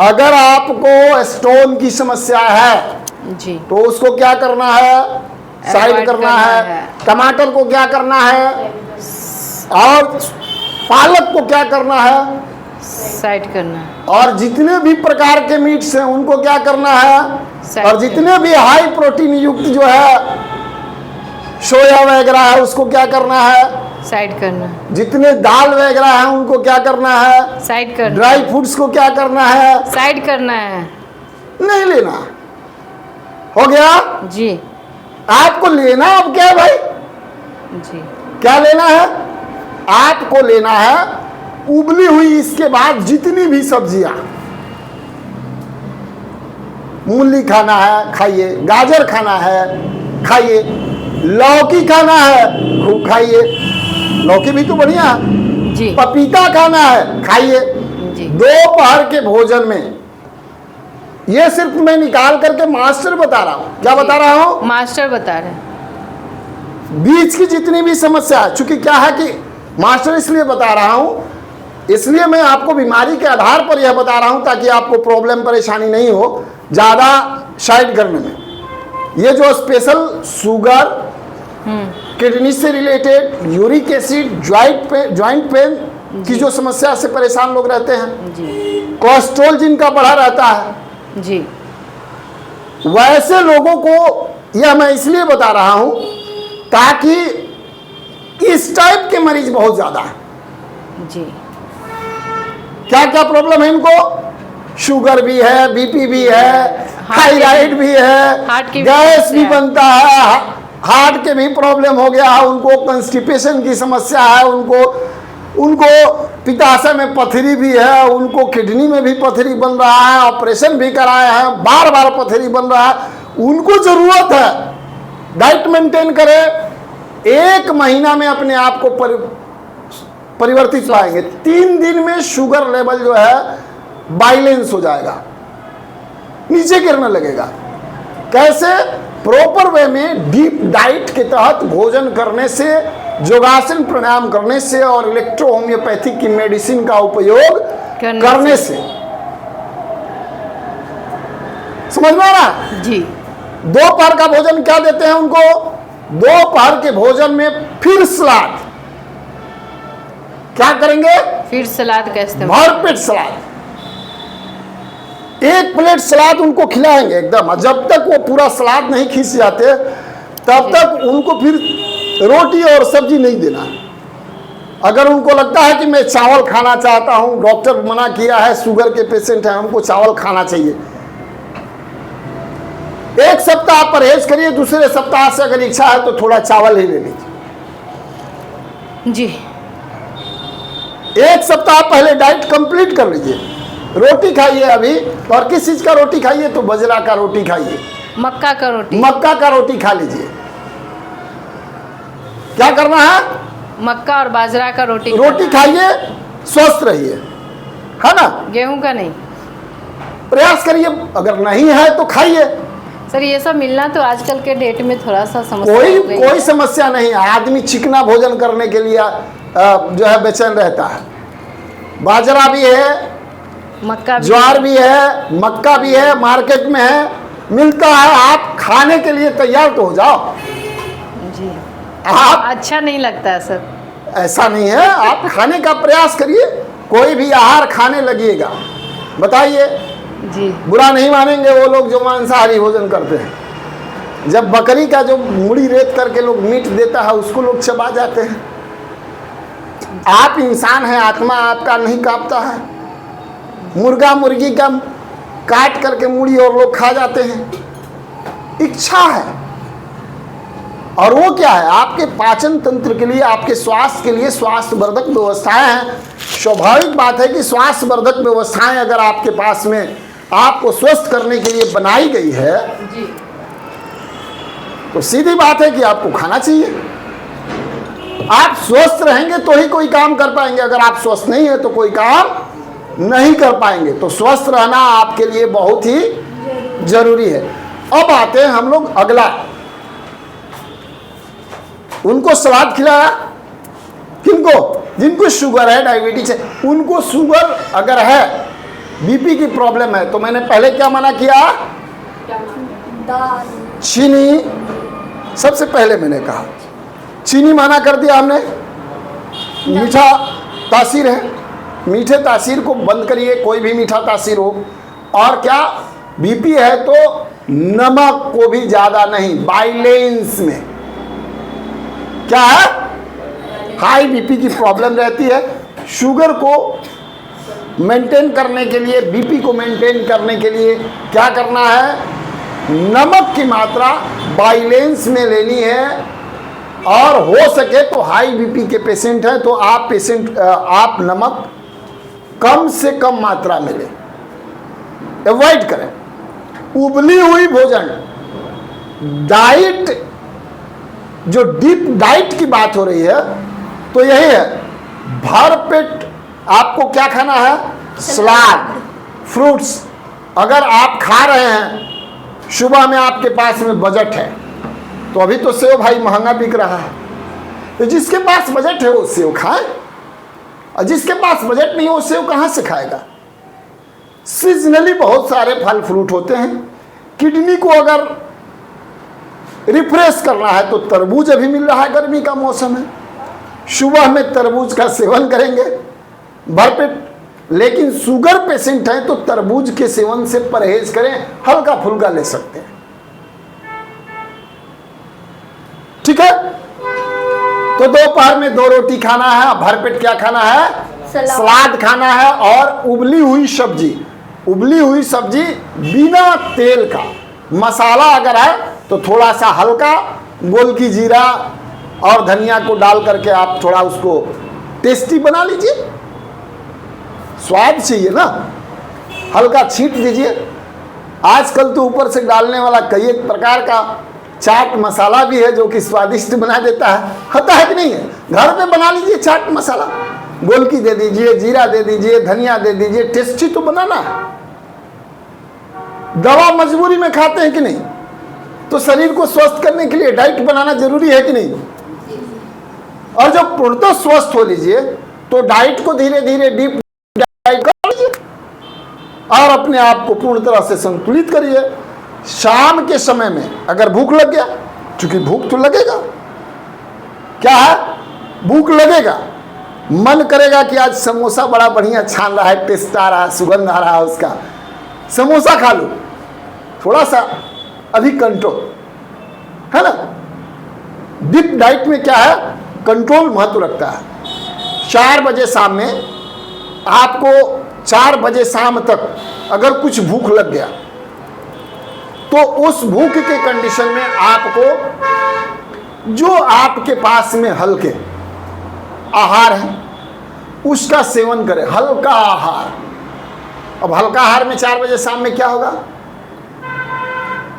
अगर आपको स्टोन की समस्या है जी, तो उसको क्या करना है? साइड करना है। टमाटर को क्या करना है? और पालक को क्या करना है? साइड करना है। और जितने भी प्रकार के मीट्स हैं उनको क्या करना है? और जितने भी हाई प्रोटीन युक्त जो है सोया वगैरह है उसको क्या करना है? साइड करना। जितने दाल वगैरह है उनको क्या करना है? साइड करना। ड्राई फ्रूट्स को क्या करना है? साइड करना है। नहीं लेना। हो गया जी, आपको लेना अब क्या है भाई? जी, क्या लेना है? आपको लेना है उबली हुई, इसके बाद जितनी भी सब्जियां, मूली खाना है खाइए, गाजर खाना है खाइए, लौकी खाना है खूब खाइए, लौकी भी तो बढ़िया है जी, पपीता खाना है खाइए। जी, दोपहर के भोजन में, ये सिर्फ मैं निकाल करके मास्टर बता रहा हूं। क्या बता रहा हूं? मास्टर बता रहे हैं। बीच की जितनी भी समस्या है, चूंकि क्या है कि मास्टर इसलिए बता रहा हूं इसलिए मैं आपको बीमारी के आधार पर यह बता रहा हूं ताकि आपको प्रॉब्लम परेशानी नहीं हो ज़्यादा साइड करने में। ये जो स्पेशल शुगर, किडनी से related, uric acid, joint pain की जो समस्या से परेशान लोग रहते हैं जी कोलेस्ट्रॉल जिनका बढ़ा रहता है जी वैसे लोगों को यह मैं इसलिए बता रहा हूं ताकि इस टाइप के मरीज बहुत ज्यादा हैं। जी क्या क्या प्रॉब्लम है इनको? शुगर भी है, बीपी भी है, थायराइड भी है, हार्ट की भी गैस भी समस्या है। बनता है, हार्ट के भी प्रॉब्लम हो गया, उनको कंस्टिपेशन की समस्या है, उनको पित्ताशय में पथरी भी है, उनको किडनी में भी पथरी बन रहा है, ऑपरेशन भी कराए हैं, बार बार पथरी बन रहा है। उनको जरूरत है डाइट मेंटेन करें, 1 महीना में अपने आप को परिवर्तित पाएंगे। 3 दिन में शुगर लेवल जो है बैलेंस हो जाएगा, नीचे गिरने लगेगा। कैसे? प्रॉपर वे में डीप डाइट के तहत भोजन करने से, योगासन प्राणायाम करने से और इलेक्ट्रो होम्योपैथिक की मेडिसिन का उपयोग करने से। समझ में आ रहा? जी। दोपहर का भोजन क्या देते हैं उनको? दोपहर के भोजन में फिर सलाद। क्या करेंगे? फिर सलाद का इस्तेमाल। भरपेट सलाद, 1 प्लेट सलाद उनको खिलाएंगे एकदम। और जब तक वो पूरा सलाद नहीं खींच जाते तब तक उनको फिर रोटी और सब्जी नहीं देना। अगर उनको लगता है कि मैं चावल खाना चाहता हूं, डॉक्टर मना किया है, शुगर के पेशेंट हैं, हमको चावल खाना चाहिए, 1 सप्ताह आप परहेज करिए, दूसरे सप्ताह से अगर इच्छा है तो थोड़ा चावल ही ले लीजिए। जी। 1 सप्ताह पहले डाइट कंप्लीट कर लीजिए। रोटी खाइए अभी, और किस चीज का रोटी खाइए? तो बजरा का रोटी खाइए, मक्का का रोटी। मक्का का रोटी खा लीजिए। क्या करना है? मक्का और बाजरा का रोटी खाइए, स्वस्थ रहिए, है ना? गेहूं का नहीं। प्रयास करिए, अगर नहीं है तो खाइए। सर ये सब मिलना तो आजकल के डेट में थोड़ा सा समस्या हो गई है। कोई समस्या नहीं है। आदमी चिकना भोजन करने के लिए जो है बेचैन रहता है। बाजरा भी है, मक्का भी ज्वार भी है, मक्का भी है, मार्केट में है, मिलता है। आप खाने के लिए तैयार तो हो जाओ। जी। आप अच्छा नहीं लगता है सर। ऐसा नहीं है, आप खाने का प्रयास करिए, कोई भी आहार खाने लगिएगा। बताइए, जी। बुरा नहीं मानेंगे वो लोग जो मांसाहारी भोजन करते हैं। जब बकरी का जो मुड़ी रेत करके लोग मीट देता है उसको लोग चबा जाते हैं। आप इंसान हैं, आत्मा आपका नहीं कांपता है। मुर्गा मुर्गी का काट करके मुड़ी और लोग खा जाते हैं। इच्छा है, और वो क्या है? आपके पाचन तंत्र के लिए, आपके स्वास्थ्य के लिए स्वास्थ्यवर्धक व्यवस्थाएं हैं। स्वाभाविक बात है कि स्वास्थ्यवर्धक व्यवस्थाएं अगर आपके पास में आपको स्वस्थ करने के लिए बनाई गई है जी। तो सीधी बात है कि आपको खाना चाहिए। आप स्वस्थ रहेंगे तो ही कोई काम कर पाएंगे। अगर आप स्वस्थ नहीं है तो कोई काम नहीं कर पाएंगे। तो स्वस्थ रहना आपके लिए बहुत ही जरूरी है। अब आते हैं हम लोग अगला। उनको सलाद खिलाया, किनको? जिनको शुगर है, डायबिटीज है, उनको शुगर अगर है, बीपी की प्रॉब्लम है, तो मैंने पहले क्या मना किया? चीनी। सबसे पहले मैंने कहा चीनी मना कर दिया हमने। मीठा तासीर है, मीठे तासीर को बंद करिए, कोई भी मीठा तासीर हो। और क्या? बीपी है तो नमक को भी ज्यादा नहीं, बैलेंस में। क्या है? हाई बीपी की प्रॉब्लम रहती है। शुगर को मेंटेन करने के लिए, बीपी को मेंटेन करने के लिए क्या करना है? नमक की मात्रा बैलेंस में लेनी है। और हो सके तो हाई बीपी के पेशेंट हैं तो आप नमक कम से कम मात्रा में लें, अवॉइड करें। उबली हुई भोजन, डाइट, जो डीप डाइट की बात हो रही है तो यही है। भर पेट आपको क्या खाना है? सलाद, फ्रूट्स। अगर आप खा रहे हैं, सुबह में आपके पास में बजट है, तो अभी तो सेव भाई महंगा बिक रहा है, तो जिसके पास बजट है वो सेव खाए। और जिसके पास बजट नहीं हो उससे वो कहाँ से खाएगा। सीजनली बहुत सारे फल फ्रूट होते हैं। किडनी को अगर रिफ्रेश करना है तो तरबूज अभी मिल रहा है, गर्मी का मौसम है, सुबह में तरबूज का सेवन करेंगे भरपेट। लेकिन शुगर पेशेंट हैं तो तरबूज के सेवन से परहेज करें, हल्का फुल्का ले सकते हैं, ठीक है। तो दोपहर में 2 रोटी खाना है, भरपेट क्या खाना है, सलाद खाना है, और उबली हुई सब्जी, उबली हुई सब्जी बिना तेल का। मसाला अगर है तो थोड़ा सा हल्का गोलकी जीरा और धनिया को डाल करके आप थोड़ा उसको टेस्टी बना लीजिए। स्वाद चाहिए ना, हल्का छींट दीजिए। आजकल तो ऊपर से डालने वाला कई एक प्रकार का चाट मसाला भी है जो कि स्वादिष्ट बना देता है, होता है कि नहीं है। घर पे बना लीजिए चाट मसाला, गोलकी दे दीजिए, जीरा दे दीजिए, धनिया दे दीजिए, टेस्टी तो बनाना है। दवा मजबूरी में खाते हैं कि नहीं, तो शरीर को स्वस्थ करने के लिए डाइट बनाना जरूरी है कि नहीं। और जब पूर्णतः स्वस्थ हो लीजिए तो डाइट को धीरे धीरे डीप डाइट कर लीजिए और अपने आप को पूर्ण तरह से संतुलित करिए। शाम के समय में अगर भूख लग गया, क्योंकि भूख तो लगेगा, क्या है, भूख लगेगा, मन करेगा कि आज समोसा बड़ा बढ़िया छान रहा है, टेस्ट आ रहा है, सुगंध आ रहा है उसका, समोसा खा लो। थोड़ा सा अभी कंट्रोल है ना। डीप डाइट में क्या है, कंट्रोल महत्व रखता है। 4 बजे शाम में आपको 4 बजे शाम तक अगर कुछ भूख लग गया तो उस भूख के कंडीशन में आपको जो आपके पास में हल्के आहार है उसका सेवन करें, हल्का आहार। अब हल्का आहार में 4 बजे शाम में क्या होगा,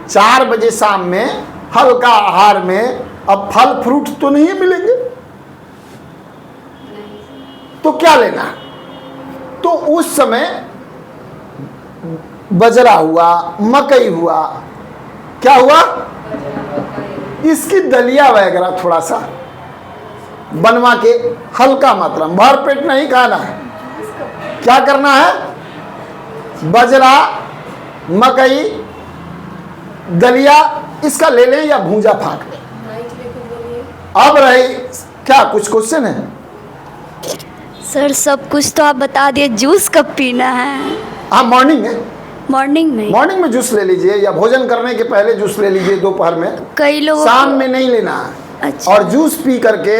4 बजे शाम में हल्का आहार में अब फल फ्रूट तो नहीं मिलेंगे, तो क्या लेना है, तो उस समय बजरा हुआ, मकई हुआ, क्या हुआ, इसकी दलिया वगैरह थोड़ा सा बनवा के हल्का मात्रा में, भरपेट नहीं खाना है। क्या करना है, बजरा, मकई, दलिया इसका ले लें या भूंजा फाक लें। अब रही क्या कुछ क्वेश्चन है? सर सब कुछ तो आप बता दिए, जूस कब पीना है? हाँ, मॉर्निंग में, मॉर्निंग में जूस ले लीजिए या भोजन करने के पहले जूस ले लीजिए दोपहर में। कई लोग शाम में नहीं लेना है। अच्छा। और जूस पी करके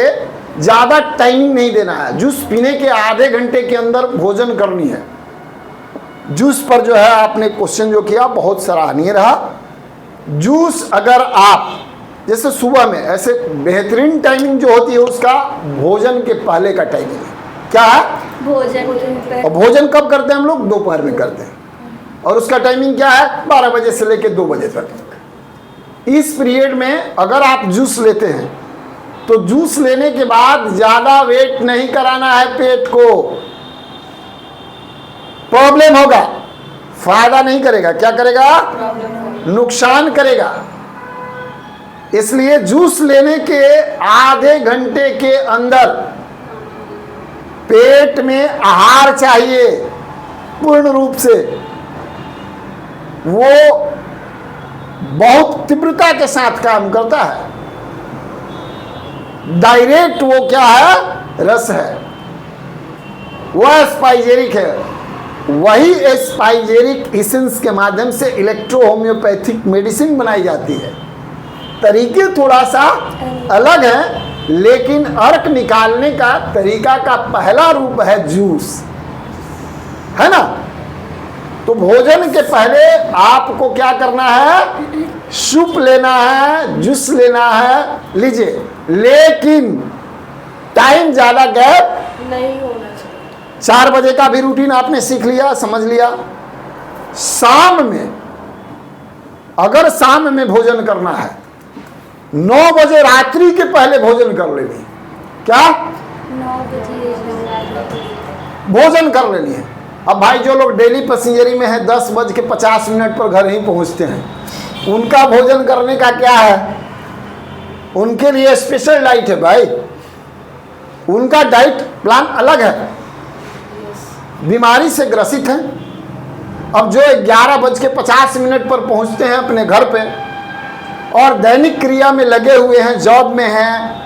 ज़्यादा टाइमिंग नहीं देना है। जूस पीने के आधे घंटे के अंदर भोजन करनी है। जूस पर जो है आपने क्वेश्चन जो किया बहुत सराहनीय रहा। जूस अगर आप जैसे सुबह में, ऐसे बेहतरीन टाइमिंग जो होती है उसका भोजन के पहले का टाइमिंग है। क्या है, भोजन। और भोजन कब करते हैं हम लोग, दोपहर में करते हैं, और उसका टाइमिंग क्या है, 12 बजे से लेकर 2 बजे तक। इस पीरियड में अगर आप जूस लेते हैं तो जूस लेने के बाद ज़्यादा वेट नहीं कराना है, पेट को प्रॉब्लम होगा, फायदा नहीं करेगा। क्या करेगा, नुकसान करेगा। इसलिए जूस लेने के आधे घंटे के अंदर पेट में आहार चाहिए पूर्ण रूप से। वो बहुत तीव्रता के साथ काम करता है। डायरेक्ट वो क्या है, रस है, वह स्पाइजेरिक है। वही स्पाइजेरिक इसेंस के माध्यम से इलेक्ट्रो होम्योपैथिक मेडिसिन बनाई जाती है। तरीके थोड़ा सा अलग है, लेकिन अर्क निकालने का तरीका का पहला रूप है जूस, है ना। तो भोजन के पहले आपको क्या करना है, सूप लेना है, जूस लेना है, लीजिए, लेकिन टाइम ज़्यादा गैप नहीं होना चाहिए। 4 बजे का भी रूटीन आपने सीख लिया, समझ लिया। शाम में अगर शाम में भोजन करना है, 9 बजे रात्रि के पहले भोजन कर लेनी। क्या, 9 बजे भोजन कर लेनी है। अब भाई जो लोग डेली पैसेंजरी में है, 10:50 पर घर ही पहुंचते हैं, उनका भोजन करने का क्या है, उनके लिए स्पेशल डाइट है भाई, उनका डाइट प्लान अलग है। बीमारी से ग्रसित हैं। अब जो 11:50 पर पहुंचते हैं अपने घर पे और दैनिक क्रिया में लगे हुए हैं, जॉब में हैं,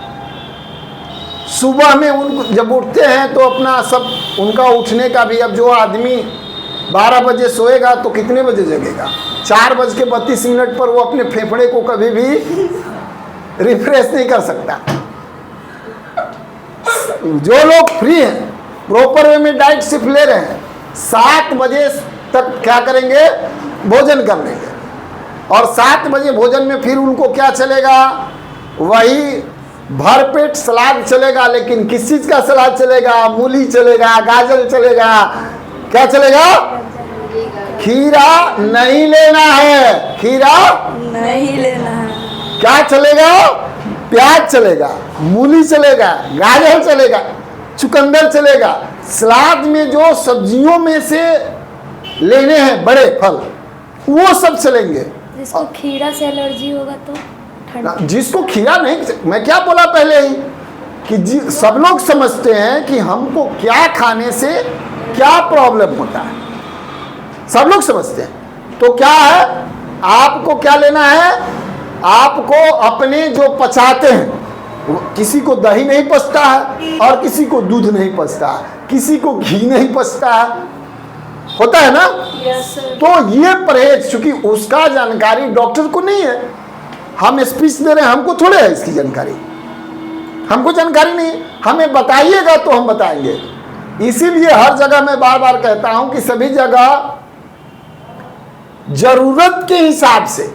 सुबह में उन जब उठते हैं तो अपना सब उनका उठने का भी, अब जो आदमी 12 बजे सोएगा तो कितने बजे जगेगा? 4:32 पर वो अपने फेफड़े को कभी भी रिफ्रेश नहीं कर सकता। जो लोग फ्री हैं, प्रॉपर वे में डाइट सिर्फ ले रहे हैं, 7 बजे तक क्या करेंगे? भोजन कर लेंगे। और 7 बजे भोजन में फिर उनको क्या चलेगा? वही भरपेट सलाद चलेगा। लेकिन किस चीज का सलाद चलेगा? मूली चलेगा, गाजर चलेगा, क्या चलेगा? खीरा नहीं लेना है, खीरा नहीं लेना है। क्या चलेगा? प्याज चलेगा, मूली चलेगा, गाजर चलेगा, चुकंदर चलेगा। सलाद में जो सब्जियों में से लेने हैं बड़े फल, वो सब चलेंगे। जिसको खीरा से एलर्जी होगा तो ठंड, जिसको खीरा नहीं, मैं क्या बोला पहले ही कि सब लोग समझते हैं कि हमको क्या खाने से क्या प्रॉब्लम होता है, सब लोग समझते हैं। तो क्या है, आपको क्या लेना है? आपको अपने जो पचाते हैं, किसी को दही नहीं पचता है और किसी को दूध नहीं पचता है, किसी को घी नहीं पचता है, होता है ना? तो ये परहेज, चूंकि उसका जानकारी डॉक्टर को नहीं है, हम स्पीच दे रहे हैं, हमको थोड़े है इसकी जानकारी, हमको जानकारी नहीं है। हमें बताइएगा तो हम बताएंगे। इसीलिए हर जगह मैं बार बार कहता हूं कि सभी जगह जरूरत के हिसाब से,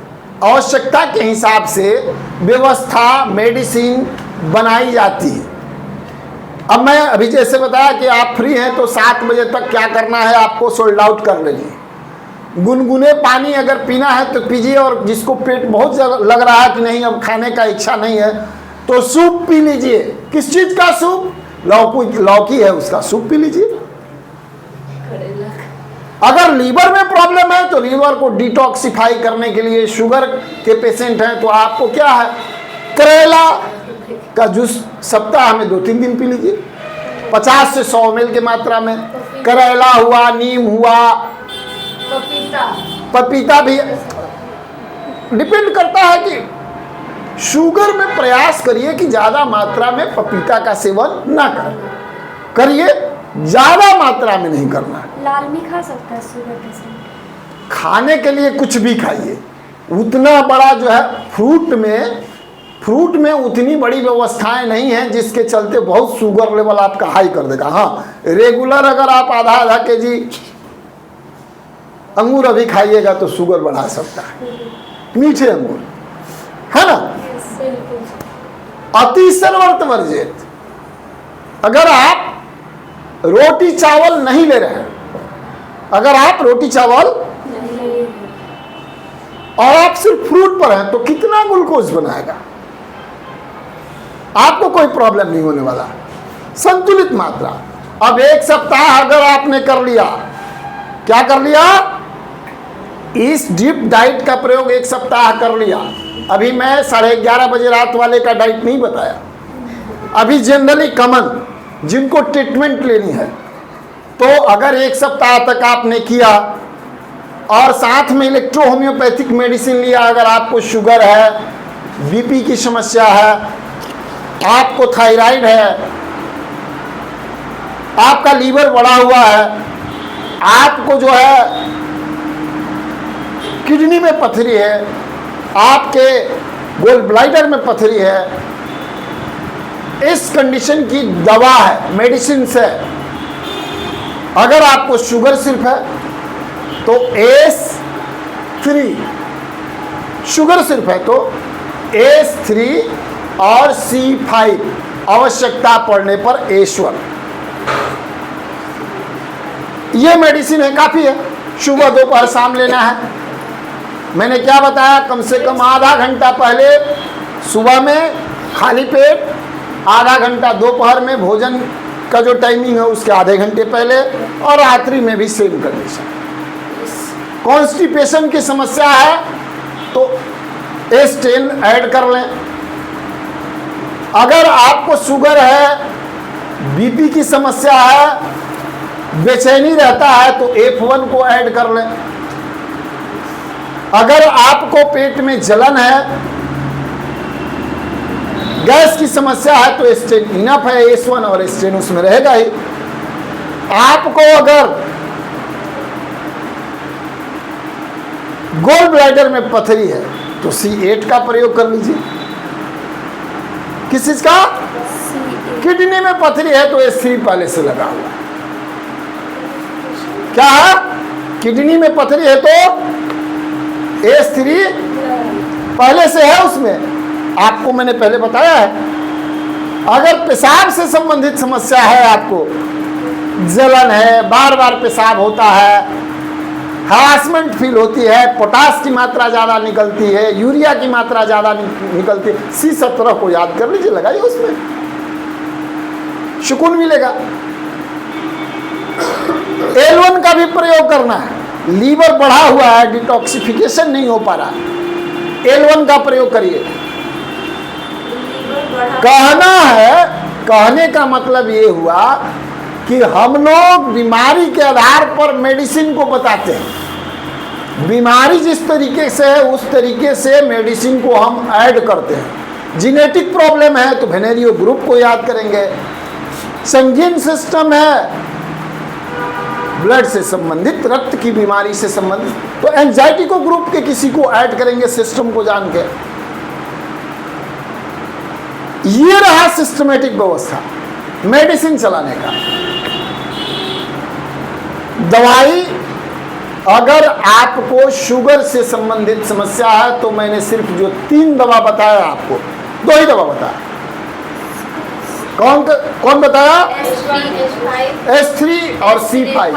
आवश्यकता के हिसाब से व्यवस्था, मेडिसिन बनाई जाती है। अब मैं अभी जैसे बताया कि आप फ्री हैं तो 7 बजे तक क्या करना है, आपको सोल्ड आउट कर लेनी है। गुनगुने पानी अगर पीना है तो पीजिए, और जिसको पेट बहुत लग रहा है कि नहीं अब खाने का इच्छा नहीं है तो सूप पी लीजिए। किस चीज का सूप? लौकी है उसका सूप पी लीजिए। अगर लीवर में प्रॉब्लम है तो लीवर को डिटॉक्सिफाई करने के लिए, शुगर के पेशेंट हैं तो आपको क्या है, करेला का जूस सप्ताह में 2-3 दिन पी लीजिए, 50 से 100 ml की मात्रा में। करेला हुआ, नीम हुआ, पपीता भी। डिपेंड करता है कि शुगर में प्रयास करिए कि ज्यादा मात्रा में पपीता का सेवन ना करिए, ज्यादा मात्रा में नहीं करना है। लाल भी खा सकता है शुगर पेशेंट? खाने के लिए कुछ भी खाइए, उतना बड़ा जो है फ्रूट में उतनी बड़ी व्यवस्थाएं नहीं हैं जिसके चलते बहुत शुगर लेवल आपका हाई कर देगा। हाँ, रेगुलर अगर आप आधा केजी अंगूर अभी खाइएगा तो शुगर बढ़ा सकता है, मीठे अंगूर, है ना? अति सर्वर्त वर्जित। अगर आप रोटी चावल नहीं ले रहे हैं, अगर आप रोटी चावल और आप सिर्फ फ्रूट पर हैं तो कितना ग्लूकोज बनाएगा? आपको कोई प्रॉब्लम नहीं होने वाला। संतुलित मात्रा। अब 1 सप्ताह अगर आपने कर लिया, क्या कर लिया? इस डीप डाइट का प्रयोग 1 सप्ताह कर लिया। अभी मैं 11:30 बजे रात वाले का डाइट नहीं बताया, अभी जनरली कॉमन जिनको ट्रीटमेंट लेनी है। तो अगर 1 सप्ताह तक आपने किया और साथ में इलेक्ट्रो होम्योपैथिक मेडिसिन लिया, अगर आपको शुगर है, बीपी की समस्या है, आपको थायराइड है, आपका लीवर बढ़ा हुआ है, आपको जो है किडनी में पथरी है, आपके गोल ब्लैडर में पथरी है, इस कंडीशन की दवा है, मेडिसिन है। अगर आपको शुगर सिर्फ है तो S3, शुगर सिर्फ है तो S3 और C5, आवश्यकता पड़ने पर S1, ये मेडिसिन है, काफी है। सुबह दोपहर शाम लेना है। मैंने क्या बताया, कम से कम आधा घंटा पहले सुबह में खाली पेट, आधा घंटा दोपहर में भोजन का जो टाइमिंग है उसके आधे घंटे पहले, और रात्रि में भी सेम कंडीशन। कॉन्स्टिपेशन की समस्या है तो S10 ऐड कर लें। अगर आपको शुगर है, बीपी की समस्या है, बेचैनी रहता है तो F1 को ऐड कर लें। अगर आपको पेट में जलन है, गैस की समस्या है, तो स्टेन इनफ है, S1 और स्टेन उसमें रहेगा ही। आपको अगर गोल ब्लैडर में पथरी है तो C8 का प्रयोग कर लीजिए। किस चीज का? किडनी में पथरी है तो S3 पहले से लगा हुआ। क्या है? किडनी में पथरी है तो S3 पहले से है उसमें। आपको मैंने पहले बताया है। अगर पेशाब से संबंधित समस्या है, आपको जलन है, बार बार पेशाब होता है, हरासमेंट फील होती है, पोटास की मात्रा ज़्यादा निकलती है, यूरिया की मात्रा ज़्यादा निकलती है, C17 को याद कर लीजिए, लगाइए, उसमें सुकून मिलेगा। L1 का भी प्रयोग करना है। लीवर बढ़ा हुआ है, डिटॉक्सिफिकेशन नहीं हो पा रहा, L1 का प्रयोग करिए। कहना है, कहने का मतलब ये हुआ कि हम लोग बीमारी के आधार पर मेडिसिन को बताते हैं। बीमारी जिस तरीके से है उस तरीके से मेडिसिन को हम ऐड करते हैं। जेनेटिक प्रॉब्लम है तो वेनेरियो ग्रुप को याद करेंगे। संगीन सिस्टम है, ब्लड से संबंधित, रक्त की बीमारी से संबंधित, तो एंजाइटी को ग्रुप के किसी को ऐड करेंगे सिस्टम को जान के। ये रहा सिस्टमेटिक व्यवस्था मेडिसिन चलाने का। दवाई, अगर आपको शुगर से संबंधित समस्या है तो मैंने सिर्फ जो 3 दवा बताया, आपको 2 ही दवा बताया। कौन बताया? S3 और C5।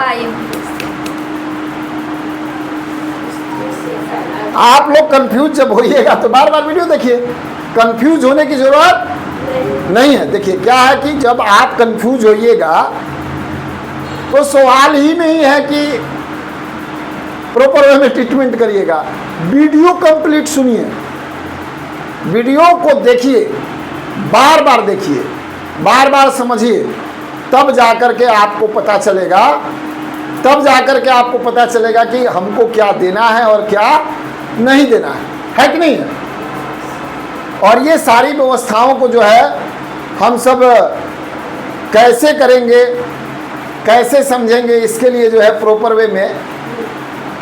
आप लोग कंफ्यूज जब होइएगा तो बार बार वीडियो देखिए, कंफ्यूज होने की जरूरत नहीं है। देखिए क्या है कि जब आप कंफ्यूज होइएगा तो सवाल ही नहीं है कि प्रॉपर वे में ट्रीटमेंट करिएगा। वीडियो कंप्लीट सुनिए, वीडियो को देखिए, बार बार देखिए, बार बार समझिए, तब जाकर के आपको पता चलेगा, तब जाकर के आपको पता चलेगा कि हमको क्या देना है और क्या नहीं देना है कि नहीं है। और ये सारी व्यवस्थाओं को जो है हम सब कैसे करेंगे, कैसे समझेंगे, इसके लिए जो है प्रॉपर वे में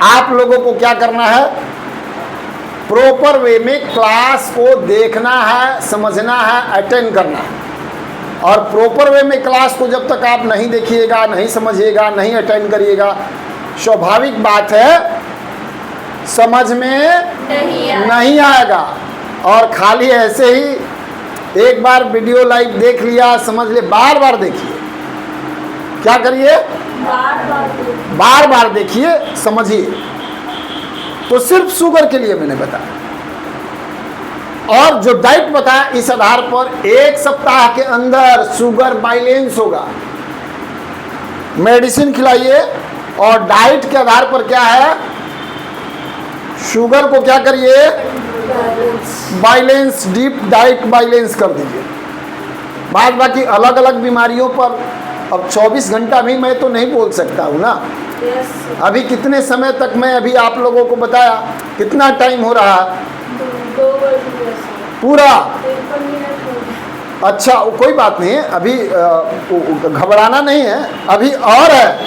आप लोगों को क्या करना है, प्रॉपर वे में क्लास को देखना है, समझना है, अटेंड करना है। और प्रॉपर वे में क्लास को जब तक आप नहीं देखिएगा, नहीं समझिएगा, नहीं अटेंड करिएगा, स्वाभाविक बात है समझ में नहीं आएगा। और खाली ऐसे ही एक बार वीडियो लाइव देख लिया, समझ ले, बार बार देखिए। क्या करिए? बार बार देखिए, समझिए। तो सिर्फ शुगर के लिए मैंने बताया, और जो डाइट बताया इस आधार पर 1 सप्ताह के अंदर शुगर बैलेंस होगा। मेडिसिन खिलाइए और डाइट के आधार पर क्या है, शुगर को क्या करिए, बैलेंस, डीप डाइट बैलेंस कर दीजिए। बाद बाकी अलग अलग बीमारियों पर अब 24 घंटा भी मैं तो नहीं बोल सकता हूँ ना। अभी कितने समय तक मैं अभी आप लोगों को बताया, कितना टाइम हो रहा पूरा? अच्छा, कोई बात नहीं है, अभी घबराना नहीं है, अभी और है।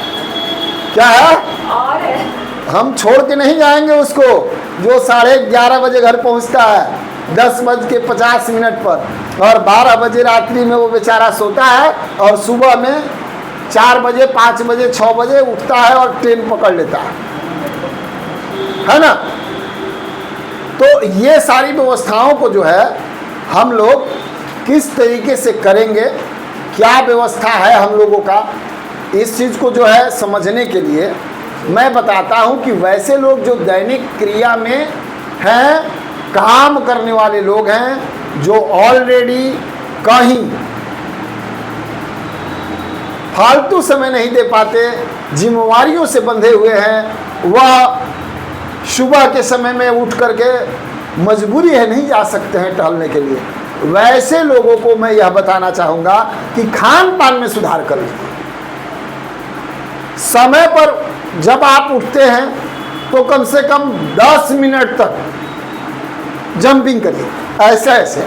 क्या है? और है। हम छोड़ के नहीं जाएंगे उसको जो 11:30 बजे घर पहुंचता है 10:50 पर, और 12 बजे रात्रि में वो बेचारा सोता है और सुबह में 4 बजे, 5 बजे, 6 बजे उठता है और ट्रेन पकड़ लेता है ना। तो ये सारी व्यवस्थाओं को जो है हम लोग किस तरीके से करेंगे, क्या व्यवस्था है हम लोगों का, इस चीज़ को जो है समझने के लिए मैं बताता हूँ कि वैसे लोग जो दैनिक क्रिया में हैं, काम करने वाले लोग हैं, जो ऑलरेडी कहीं फालतू समय नहीं दे पाते, जिम्मेवारियों से बंधे हुए हैं, वह सुबह के समय में उठ करके मजबूरी है नहीं जा सकते हैं टहलने के लिए, वैसे लोगों को मैं यह बताना चाहूँगा कि खान पान में सुधार कर लीजिए। समय पर जब आप उठते हैं तो कम से कम 10 मिनट तक जंपिंग करिए, ऐसे ऐसे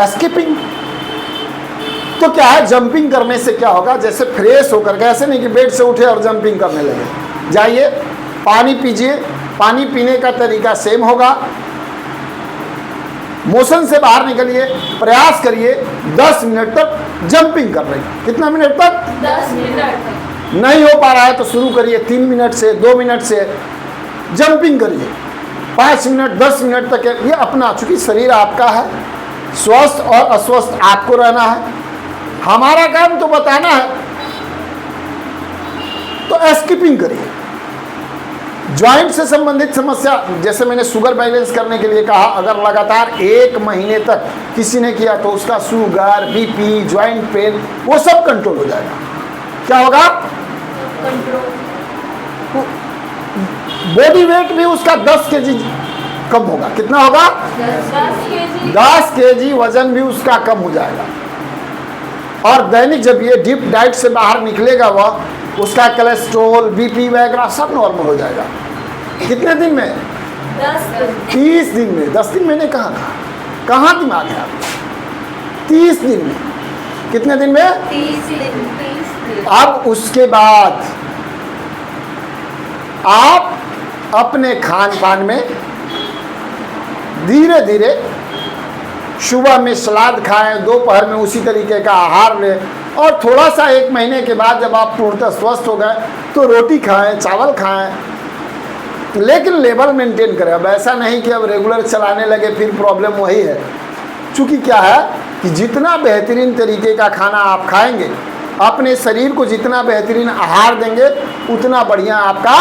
स्किपिंग। तो क्या है, जंपिंग करने से क्या होगा, जैसे फ्रेश होकर के, ऐसे नहीं कि बेड से उठे और जंपिंग करने लगे। जाइए पानी पीजिए, पानी पीने का तरीका सेम होगा। मोशन से बाहर निकलिए, प्रयास करिए 10 मिनट तक जंपिंग कर रही। कितना मिनट तक? 10 मिनट। नहीं हो पा रहा है तो शुरू करिए 3 मिनट से, 2 मिनट से जंपिंग करिए, 5 मिनट, 10 मिनट तक। ये अपना, चूंकि शरीर आपका है, स्वस्थ और अस्वस्थ आपको रहना है, हमारा काम तो बताना है। तो स्किपिंग करिए। ज्वाइंट से संबंधित समस्या, जैसे मैंने शुगर बैलेंस करने के लिए कहा, अगर लगातार 1 महीने तक किसी ने किया तो उसका शुगर, बीपी, ज्वाइंट पेन, वो सब कंट्रोल हो जाएगा। क्या होगा? बॉडी वेट भी उसका 10 केजी कम होगा। कितना होगा? 10 केजी वजन भी उसका कम हो जाएगा। और दैनिक जब ये डीप डाइट से बाहर निकलेगा, वह उसका कोलेस्ट्रॉल, बीपी वगैरह सब नॉर्मल हो जाएगा। कितने दिन में? 30 दिन में। 10 दिन मैंने कहा था, कहाँ दिमाग है आपका? 30 दिन में। कितने दिन में? 30 दिन। अब उसके बाद आप अपने खान पान में धीरे धीरे, सुबह में सलाद खाएं, दोपहर में उसी तरीके का आहार लें, और थोड़ा सा 1 महीने के बाद जब आप पूर्णतः स्वस्थ हो गए तो रोटी खाएं, चावल खाएं, लेकिन लेवल मेंटेन करें। अब ऐसा नहीं कि अब रेगुलर चलाने लगे, फिर प्रॉब्लम वही है। चूँकि क्या है कि जितना बेहतरीन तरीके का खाना आप खाएंगे, अपने शरीर को जितना बेहतरीन आहार देंगे, उतना बढ़िया आपका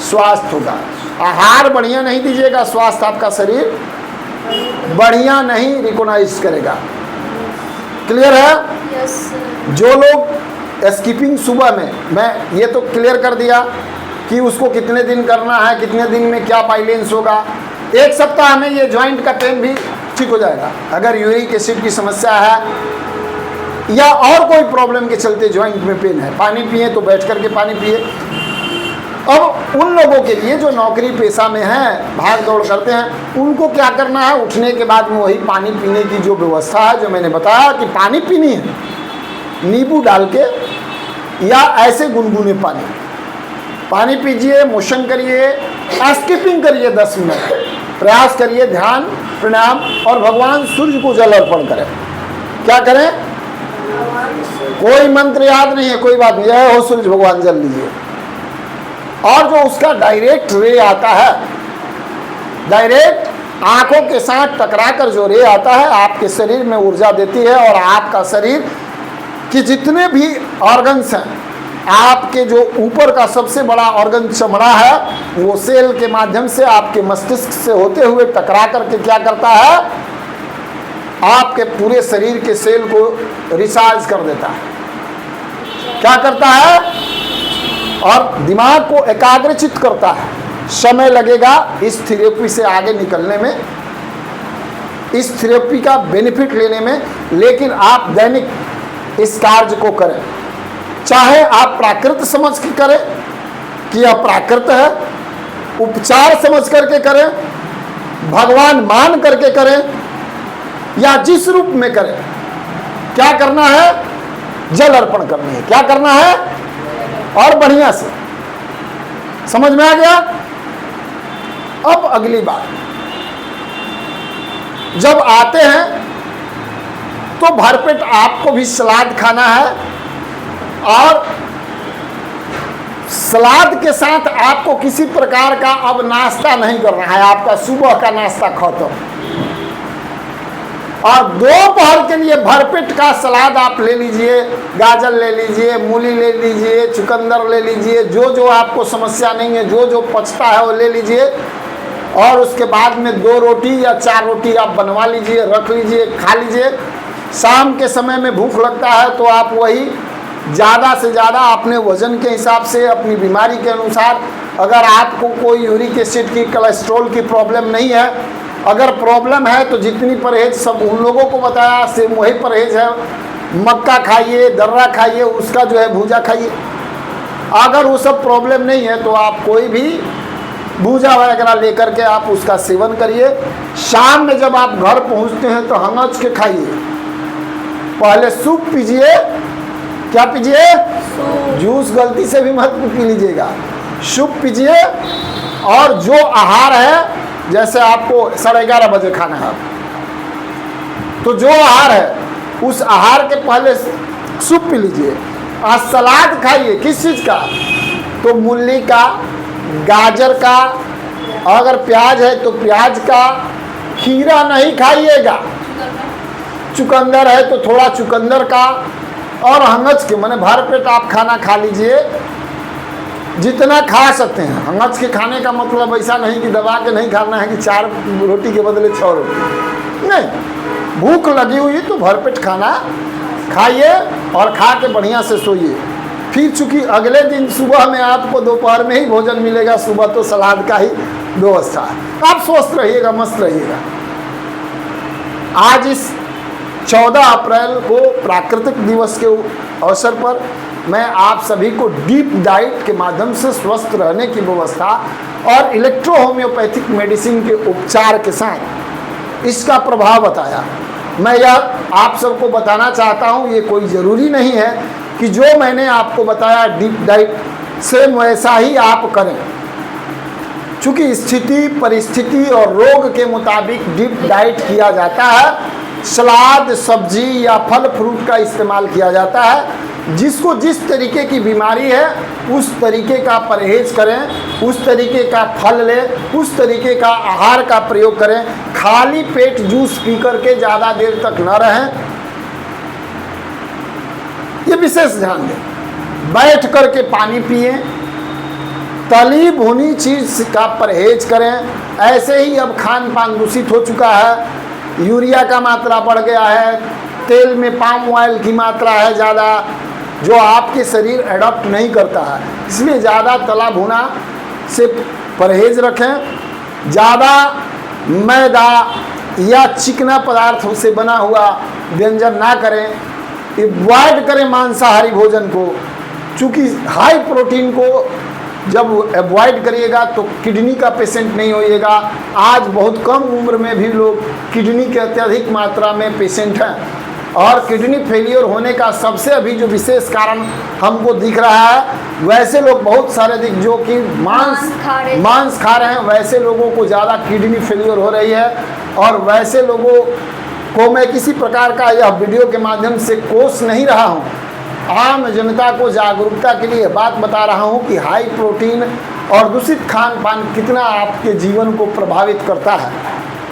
स्वास्थ्य होगा। आहार बढ़िया नहीं दीजिएगा, स्वास्थ्य आपका शरीर बढ़िया नहीं रिकॉग्नाइज करेगा। क्लियर है? Yes sir. जो लोग स्किपिंग सुबह में, मैं ये तो क्लियर कर दिया कि उसको कितने दिन करना है, कितने दिन में क्या बैलेंस होगा। 1 सप्ताह में ये ज्वाइंट का पेन भी ठीक हो जाएगा। अगर यूरिक एसिड की समस्या है या और कोई प्रॉब्लम के चलते ज्वाइंट में पेन है, पानी पिए तो बैठ करके पानी पिए। अब उन लोगों के लिए जो नौकरी पेशा में हैं, भाग दौड़ करते हैं, उनको क्या करना है, उठने के बाद में वही पानी पीने की जो व्यवस्था है, जो मैंने बताया कि पानी पीनी है, नींबू डाल के या ऐसे गुनगुने पानी पीजिए, मोशन करिए, स्किपिंग करिए 10 मिनट, प्रयास करिए, ध्यान, प्रणाम, और भगवान सूर्य को जल अर्पण करें। क्या करें? कोई मंत्र याद नहीं है, कोई बात नहीं, जय हो सूर्य भगवान, जल लीजिए। और जो उसका डायरेक्ट रे आता है, डायरेक्ट आंखों के साथ टकरा कर जो रे आता है, आपके शरीर में ऊर्जा देती है, और आपका शरीर के जितने भी ऑर्गन्स हैं, आपके जो ऊपर का सबसे बड़ा ऑर्गन चमड़ा है, वो सेल के माध्यम से आपके मस्तिष्क से होते हुए टकरा करके क्या करता है, आपके पूरे शरीर के सेल को रिचार्ज कर देता है। क्या करता है? और दिमाग को एकाग्रचित करता है। समय लगेगा इस थेरेपी से आगे निकलने में, इस थेरेपी का बेनिफिट लेने में, लेकिन आप दैनिक इस कार्य को करें। चाहे आप प्राकृत समझ के करें कि यह प्राकृत है, उपचार समझ करके करें, भगवान मान करके करें, या जिस रूप में करें, क्या करना है? जल अर्पण करनी है। क्या करना है? और बढ़िया से समझ में आ गया? अब अगली बात, जब आते हैं तो भरपेट आपको भी सलाद खाना है, और सलाद के साथ आपको किसी प्रकार का अब नाश्ता नहीं करना है। आपका सुबह का नाश्ता खत्म, और दोपहर के लिए भरपेट का सलाद आप ले लीजिए। गाजर ले लीजिए, मूली ले लीजिए, चुकंदर ले लीजिए, जो जो आपको समस्या नहीं है, जो जो पचता है वो ले लीजिए। और उसके बाद में 2 रोटी या 4 रोटी आप बनवा लीजिए, रख लीजिए, खा लीजिए। शाम के समय में भूख लगता है तो आप वही ज़्यादा से ज़्यादा अपने वजन के हिसाब से, अपनी बीमारी के अनुसार, अगर आपको कोई यूरिक एसिड की, कोलेस्ट्रॉल की प्रॉब्लम नहीं है, अगर प्रॉब्लम है तो जितनी परहेज सब उन लोगों को बताया, सेम वही परहेज है। मक्का खाइए, दर्रा खाइए, उसका जो है भूजा खाइए। अगर वो सब प्रॉब्लम नहीं है तो आप कोई भी भूजा वगैरह लेकर के आप उसका सेवन करिए। शाम में जब आप घर पहुंचते हैं तो हंगच के खाइए। पहले सूप पीजिए। क्या पीजिए? जूस गलती से भी मत पी लीजिएगा। सूप पीजिए। और जो आहार है, जैसे आपको 11:30 बजे खाना है, तो जो आहार है उस आहार के पहले सूप पी लीजिए। और सलाद खाइए। किस चीज़ का? तो मूली का, गाजर का, अगर प्याज है तो प्याज का। खीरा नहीं खाइएगा। चुकंदर है तो थोड़ा चुकंदर का। और हंगच के माने भर पेट आप खाना खा लीजिए, जितना खा सकते हैं। हंगच के खाने का मतलब ऐसा नहीं कि दबा के नहीं खाना है कि 4 रोटी के बदले 6 रोटी नहीं। भूख लगी हुई तो भरपेट खाना खाइए और खा के बढ़िया से सोइए। फिर चूंकि अगले दिन सुबह में आपको दोपहर में ही भोजन मिलेगा, सुबह तो सलाद का ही व्यवस्था है। आप स्वस्थ रहिएगा, मस्त रहिएगा। आज इस 14 अप्रैल को प्राकृतिक दिवस के अवसर पर मैं आप सभी को डीप डाइट के माध्यम से स्वस्थ रहने की व्यवस्था और इलेक्ट्रो होम्योपैथिक मेडिसिन के उपचार के साथ इसका प्रभाव बताया। मैं यह आप सबको बताना चाहता हूँ, ये कोई ज़रूरी नहीं है कि जो मैंने आपको बताया डीप डाइट सेम वैसा ही आप करें। चूँकि स्थिति, परिस्थिति और रोग के मुताबिक डीप डाइट किया जाता है। सलाद, सब्जी या फल फ्रूट का इस्तेमाल किया जाता है। जिसको जिस तरीके की बीमारी है उस तरीके का परहेज करें, उस तरीके का फल लें, उस तरीके का आहार का प्रयोग करें। खाली पेट जूस पी करके ज़्यादा देर तक न रहें, ये विशेष ध्यान दें। बैठ करके पानी पिए। तली भुनी चीज़ का परहेज करें। ऐसे ही अब खान पान दूषित हो चुका है। यूरिया का मात्रा बढ़ गया है, तेल में पाम ऑयल की मात्रा है ज़्यादा, जो आपके शरीर एडॉप्ट नहीं करता है। इसलिए ज़्यादा तला भुना से परहेज रखें। ज़्यादा मैदा या चिकना पदार्थों से बना हुआ व्यंजन ना करें। अवॉइड करें मांसाहारी भोजन को, चूँकि हाई प्रोटीन को जब अवॉइड करिएगा तो किडनी का पेशेंट नहीं होइएगा। आज बहुत कम उम्र में भी लोग किडनी के अत्यधिक मात्रा में पेशेंट हैं। और किडनी फेलियर होने का सबसे अभी जो विशेष कारण हमको दिख रहा है, वैसे लोग बहुत सारे जो कि मांस खा रहे हैं, वैसे लोगों को ज़्यादा किडनी फेलियर हो रही है। और वैसे लोगों को मैं किसी प्रकार का यह वीडियो के माध्यम से कोस नहीं रहा हूँ। आम जनता को जागरूकता के लिए बात बता रहा हूँ कि हाई प्रोटीन और दूषित खान पान कितना आपके जीवन को प्रभावित करता है।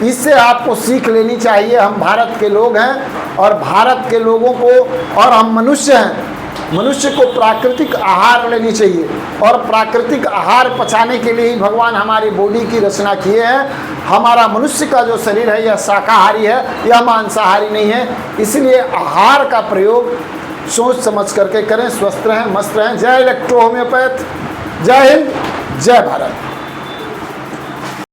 इससे आपको सीख लेनी चाहिए। हम भारत के लोग हैं और भारत के लोगों को, और हम मनुष्य हैं, मनुष्य को प्राकृतिक आहार लेनी चाहिए। और प्राकृतिक आहार पचाने के लिए ही भगवान हमारी बॉडी की रचना किए हैं। हमारा मनुष्य का जो शरीर है यह शाकाहारी है, यह मांसाहारी नहीं है। इसलिए आहार का प्रयोग सोच समझ करके करें। स्वस्थ रहें, मस्त रहें। जय इलेक्ट्रो होम्योपैथ। जय हिंद, जय भारत।